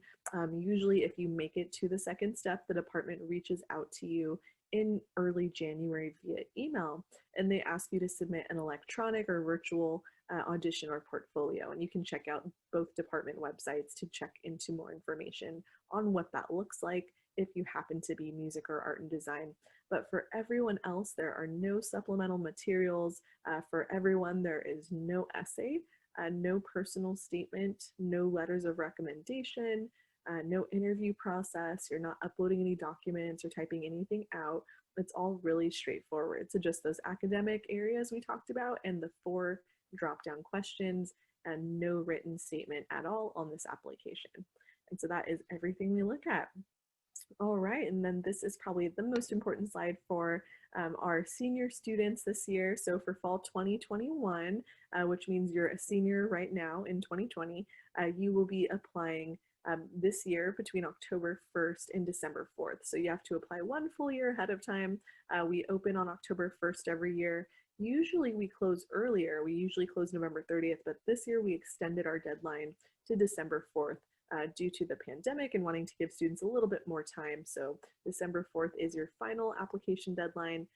Usually if you make it to the second step, the department reaches out to you in early January via email, and they ask you to submit an electronic or virtual audition or portfolio. And you can check out both department websites to check into more information on what that looks like if you happen to be music or art and design. But for everyone else, there are no supplemental materials. For everyone, there is no essay, no personal statement, no letters of recommendation, no interview process. You're not uploading any documents or typing anything out. It's all really straightforward. So just those academic areas we talked about and the 4 drop-down questions and no written statement at all on this application. And so that is everything we look at. All right, and then this is probably the most important slide for our senior students this year. So for fall 2021, which means you're a senior right now in 2020, you will be applying this year between October 1st and December 4th. So you have to apply one full year ahead of time. We open on October 1st every year. Usually we close earlier. We usually close November 30th, but this year we extended our deadline to December 4th due to the pandemic and wanting to give students a little bit more time. So December 4th is your final application deadline.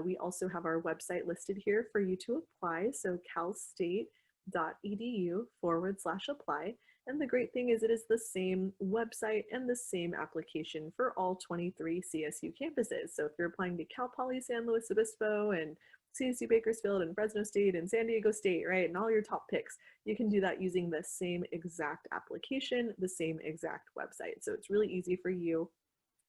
We also have our website listed here for you to apply. So calstate.edu/apply. And the great thing is it is the same website and the same application for all 23 CSU campuses. So if you're applying to Cal Poly San Luis Obispo and CSU Bakersfield and Fresno State and San Diego State, right, and all your top picks, you can do that using the same exact application, the same exact website. So it's really easy for you.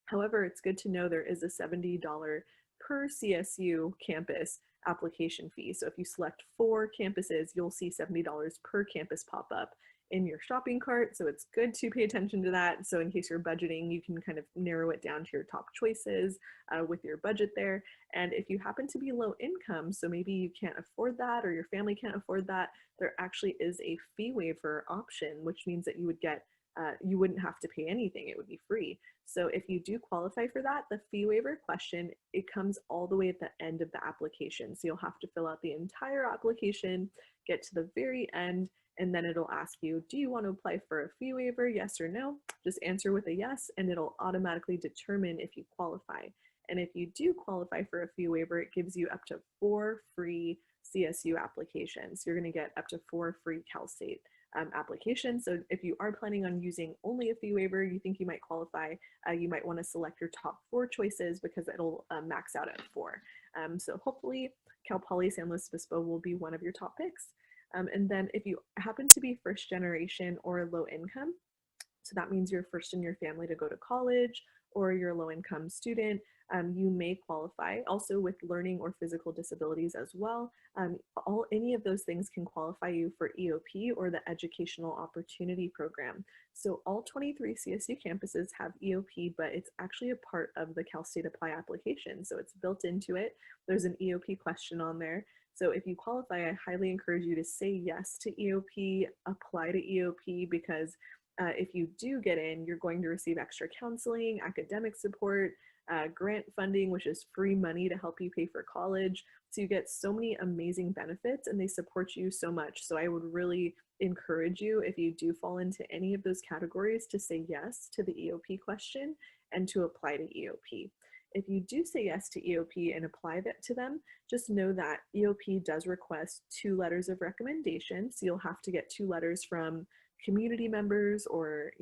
However, it's good to know there is a $70 per CSU campus application fee. So if you select 4 campuses, you'll see $70 per campus pop up in your shopping cart. So it's good to pay attention to that. So in case you're budgeting, you can kind of narrow it down to your top choices with your budget there. And if you happen to be low income, so maybe you can't afford that or your family can't afford that, there actually is a fee waiver option, which means that you would get you wouldn't have to pay anything. It would be free. So if you do qualify for that, the fee waiver question, it comes all the way at the end of the application. So you'll have to fill out the entire application, get to the very end, and then it'll ask you, do you want to apply for a fee waiver? Yes or no? Just answer with a yes, and it'll automatically determine if you qualify. And if you do qualify for a fee waiver, it gives you up to 4 free CSU applications. You're going to get up to 4 free Cal State applications. So if you are planning on using only a fee waiver, you think you might qualify, you might want to select your top 4 choices because it'll max out at 4. So hopefully Cal Poly San Luis Obispo will be one of your top picks. And then if you happen to be first generation or low income, so that means you're first in your family to go to college or you're a low income student, you may qualify. Also with learning or physical disabilities as well. Any of those things can qualify you for EOP or the Educational Opportunity Program. So all 23 CSU campuses have EOP, but it's actually a part of the Cal State Apply application. So it's built into it. There's an EOP question on there. So if you qualify, I highly encourage you to say yes to EOP, apply to EOP, because if you do get in, you're going to receive extra counseling, academic support, grant funding, which is free money to help you pay for college. So you get so many amazing benefits and they support you so much. So I would really encourage you, if you do fall into any of those categories, to say yes to the EOP question and to apply to EOP. If you do say yes to EOP and apply that to them, just know that EOP does request 2 letters of recommendation. So you'll have to get 2 letters from community members or,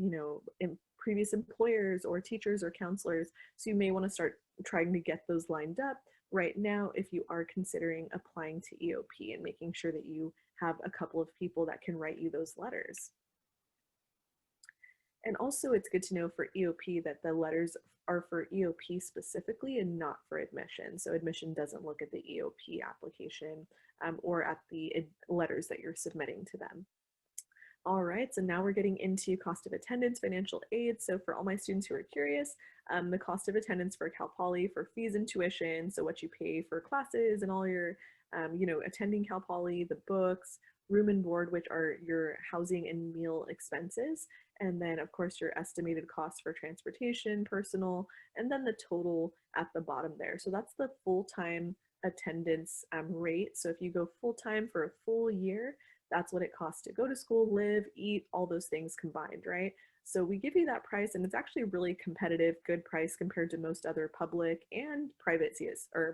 previous employers or teachers or counselors. So you may want to start trying to get those lined up right now if you are considering applying to EOP and making sure that you have a couple of people that can write you those letters. And also it's good to know for EOP that the letters are for EOP specifically and not for admission. So admission doesn't look at the EOP application or at the letters that you're submitting to them. All right, so now we're getting into cost of attendance, financial aid. So for all my students who are curious, the cost of attendance for Cal Poly for fees and tuition, so what you pay for classes and all your, attending Cal Poly, the books, room and board, which are your housing and meal expenses, and then of course your estimated costs for transportation, personal, and then the total at the bottom there. So that's the full-time attendance rate. So if you go full-time for a full year, that's what it costs to go to school, live, eat, all those things combined, right? So we give you that price, and it's actually really competitive, good price compared to most other public and private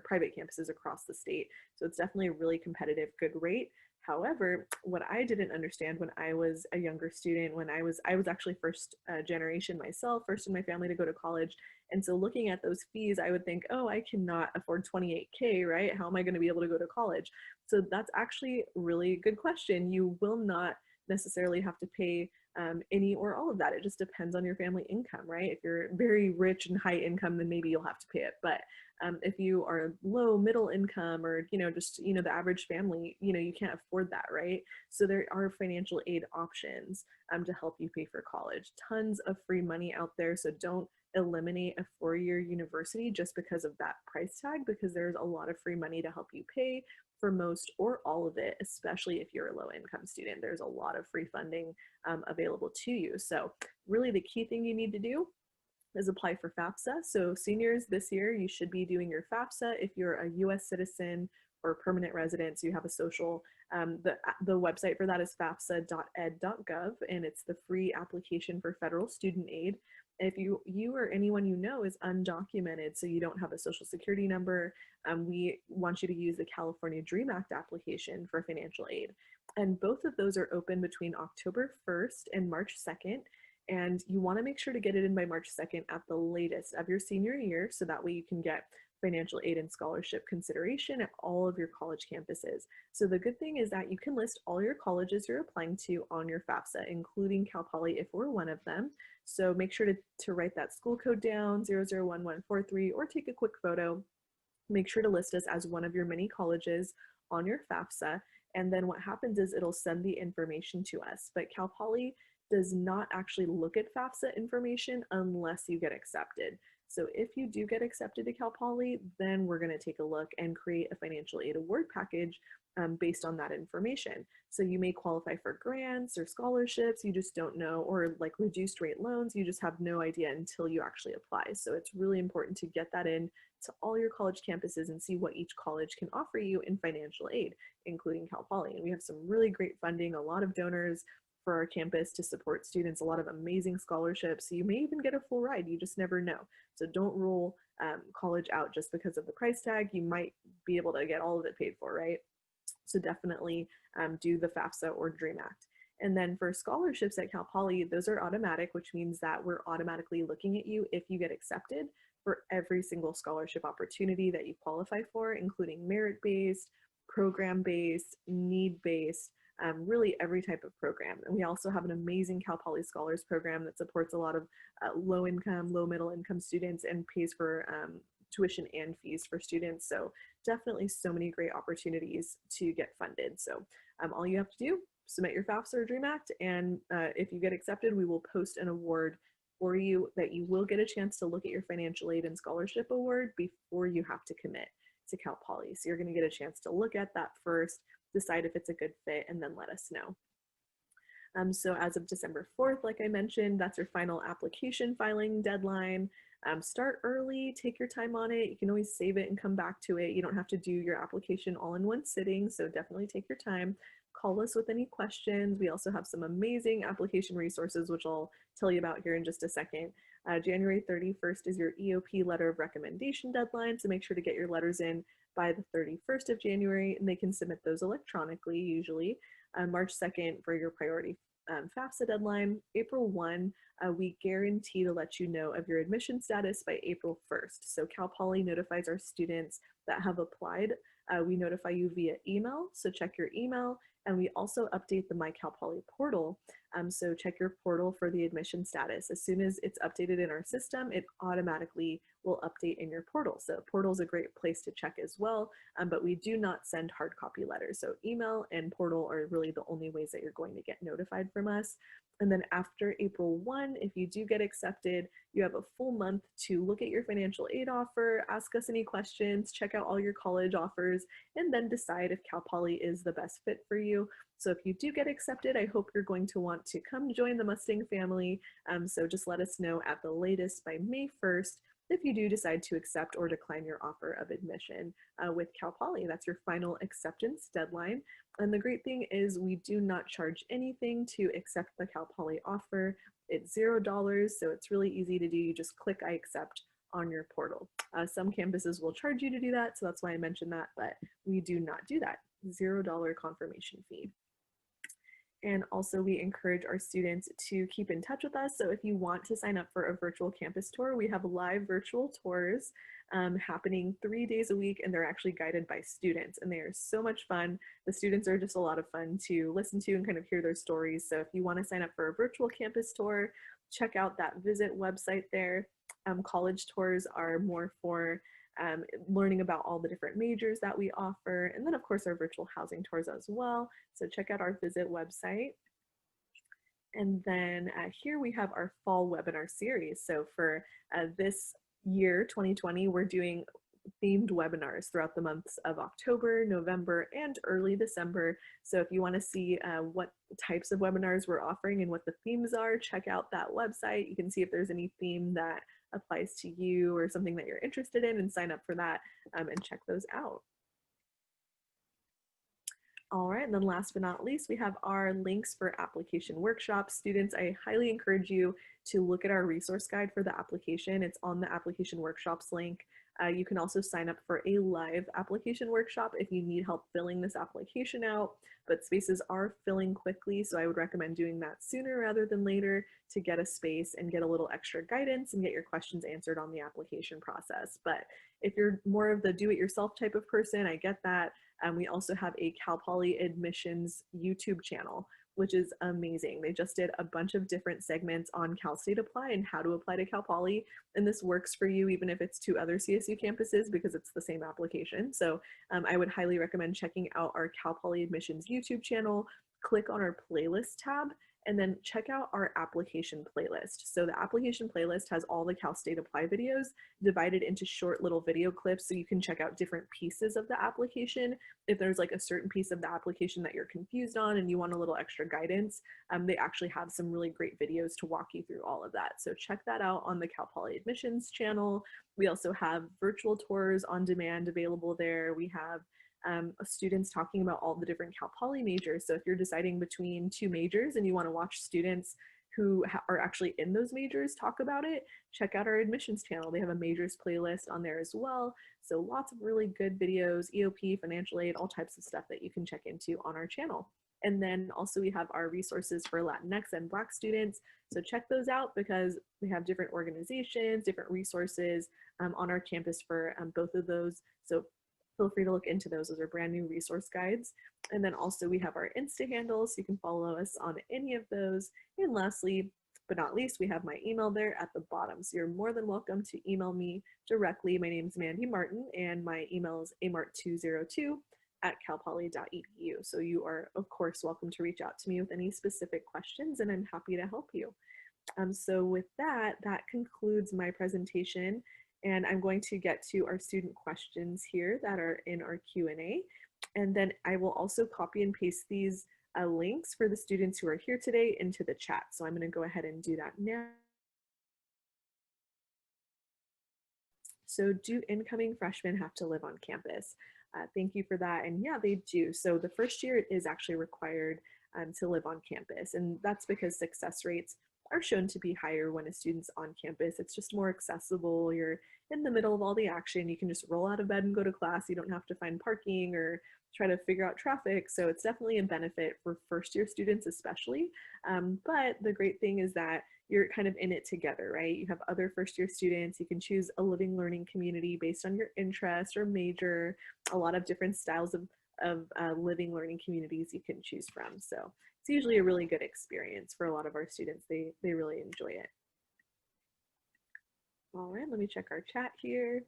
private campuses across the state. So it's definitely a really competitive, good rate. However, what I didn't understand when I was a younger student, when I was actually first generation myself, first in my family to go to college. And so looking at those fees, I would think, oh, I cannot afford $28K, right? How am I going to be able to go to college? So that's actually a really good question. You will not necessarily have to pay any or all of that. It just depends on your family income, right? If you're very rich and high income, then maybe you'll have to pay it. But if you are low, middle income, or, just, the average family, you can't afford that, right? So there are financial aid options to help you pay for college. Tons of free money out there. So don't eliminate a four-year university just because of that price tag, because there's a lot of free money to help you pay for most or all of it, especially if you're a low income student. There's a lot of free funding available to you. So really the key thing you need to do is apply for FAFSA. So seniors this year, you should be doing your FAFSA if you're a US citizen or permanent resident, so you have a social. The website for that is fafsa.ed.gov, and it's the free application for federal student aid. If you or anyone you know is undocumented, so you don't have a social security number, we want you to use the California DREAM Act application for financial aid. And both of those are open between October 1st and March 2nd. And you want to make sure to get it in by March 2nd at the latest of your senior year, so that way you can get financial aid and scholarship consideration at all of your college campuses. So the good thing is that you can list all your colleges you're applying to on your FAFSA, including Cal Poly if we're one of them. So make sure to write that school code down, 001143, or take a quick photo. Make sure to list us as one of your many colleges on your FAFSA. And then what happens is it'll send the information to us. But Cal Poly does not actually look at FAFSA information unless you get accepted. So if you do get accepted to Cal Poly, then we're going to take a look and create a financial aid award package based on that information. So you may qualify for grants or scholarships, you just don't know, or like reduced rate loans, you just have no idea until you actually apply. So it's really important to get that in to all your college campuses and see what each college can offer you in financial aid, including Cal Poly. And we have some really great funding, a lot of donors for our campus to support students, a lot of amazing scholarships. So you may even get a full ride, you just never know. So don't rule college out just because of the price tag. You might be able to get all of it paid for, right? So definitely do the FAFSA or DREAM Act. And then for scholarships at Cal Poly, those are automatic, which means that we're automatically looking at you if you get accepted for every single scholarship opportunity that you qualify for, including merit-based, program-based, need-based, really every type of program. And we also have an amazing Cal Poly Scholars Program that supports a lot of low income, low middle income students and pays for tuition and fees for students. So definitely so many great opportunities to get funded. So all you have to do, submit your FAFSA or DREAM Act, and if you get accepted, we will post an award for you that you will get a chance to look at your financial aid and scholarship award before you have to commit to Cal Poly. So you're going to get a chance to look at that first, decide if it's a good fit, and then let us know. So as of December 4th, like I mentioned, that's your final application filing deadline. Start early, take your time on it. You can always save it and come back to it. You don't have to do your application all in one sitting, so definitely take your time. Call us with any questions. We also have some amazing application resources, which I'll tell you about here in just a second. January 31st is your EOP letter of recommendation deadline, so make sure to get your letters in by the 31st of January, and they can submit those electronically usually. March 2nd for your priority FAFSA deadline. April 1, we guarantee to let you know of your admission status by April 1st. So Cal Poly notifies our students that have applied. We notify you via email, so check your email. And we also update the My Cal Poly portal. So check your portal for the admission status. As soon as it's updated in our system, it automatically will update in your portal. So portal is a great place to check as well, but we do not send hard copy letters. So email and portal are really the only ways that you're going to get notified from us. And then after April 1, if you do get accepted, you have a full month to look at your financial aid offer, ask us any questions, check out all your college offers, and then decide if Cal Poly is the best fit for you. So if you do get accepted, I hope you're going to want to come join the Mustang family. So just let us know at the latest by May 1st if you do decide to accept or decline your offer of admission with Cal Poly. That's your final acceptance deadline. And the great thing is we do not charge anything to accept the Cal Poly offer. It's $0, so it's really easy to do. You just click I accept on your portal. Some campuses will charge you to do that, so that's why I mentioned that, but we do not do that. $0 confirmation fee. And also we encourage our students to keep in touch with us. So if you want to sign up for a virtual campus tour, we have live virtual tours happening 3 days a week, and they're actually guided by students, and they are so much fun. The students are just a lot of fun to listen to and kind of hear their stories. So if you want to sign up for a virtual campus tour, check out that visit website there. College tours are more for learning about all the different majors that we offer, and then of course our virtual housing tours as well. So check out our visit website. And then here we have our fall webinar series. So for this year, 2020, we're doing themed webinars throughout the months of October, November, and early December. So if you want to see what types of webinars we're offering and what the themes are, check out that website. You can see if there's any theme that applies to you or something that you're interested in and sign up for that and check those out. All right, and then last but not least, we have our links for application workshops. Students, I highly encourage you to look at our resource guide for the application. It's on the application workshops link. You can also sign up for a live application workshop if you need help filling this application out, but spaces are filling quickly, so I would recommend doing that sooner rather than later to get a space and get a little extra guidance and get your questions answered on the application process. But if you're more of the do-it-yourself type of person, I get that. We also have a Cal Poly admissions YouTube channel, which is amazing. They just did a bunch of different segments on Cal State Apply and how to apply to Cal Poly. And this works for you even if it's to other CSU campuses because it's the same application. So I would highly recommend checking out our Cal Poly admissions YouTube channel. Click on our playlist tab and then check out our application playlist. So the application playlist has all the Cal State Apply videos divided into short little video clips so you can check out different pieces of the application. If there's like a certain piece of the application that you're confused on and you want a little extra guidance, they actually have some really great videos to walk you through all of that. So check that out on the Cal Poly admissions channel. We also have virtual tours on demand available there. We have students talking about all the different Cal Poly majors. So if you're deciding between two majors and you want to watch students who are actually in those majors talk about it, check out our admissions channel. They have a majors playlist on there as well. So lots of really good videos, EOP, financial aid, all types of stuff that you can check into on our channel. And then also we have our resources for Latinx and Black students. So check those out because we have different organizations, different resources on our campus for both of those. So feel free to look into those. Those are brand new resource guides. And then also we have our Insta handles, so you can follow us on any of those. And lastly, but not least, we have my email there at the bottom. So you're more than welcome to email me directly. My name is Mandy Martin and my email is amart202@calpoly.edu. So you are of course welcome to reach out to me with any specific questions and I'm happy to help you. So with that, that concludes my presentation. And I'm going to get to our student questions here that are in our Q&A. And then I will also copy and paste these links for the students who are here today into the chat. So I'm going to go ahead and do that now. So do incoming freshmen have to live on campus? Thank you for that. And yeah, they do. So the first year it is actually required to live on campus. And that's because success rates are shown to be higher when a student's on campus. It's just more accessible. You're in the middle of all the action. You can just roll out of bed and go to class. You don't have to find parking or try to figure out traffic. So it's definitely a benefit for first year students especially. But the great thing is that you're kind of in it together, right? You have other first year students. You can choose a living learning community based on your interest or major, a lot of different styles of living learning communities you can choose from. So it's usually a really good experience for a lot of our students. They really enjoy it. All right, let me check our chat here.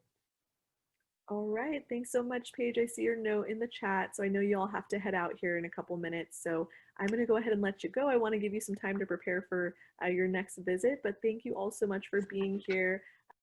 All right, thanks so much, Paige. I see your note in the chat, so I know you all have to head out here in a couple minutes. So I'm going to go ahead and let you go. I want to give you some time to prepare for your next visit, but thank you all so much for being here.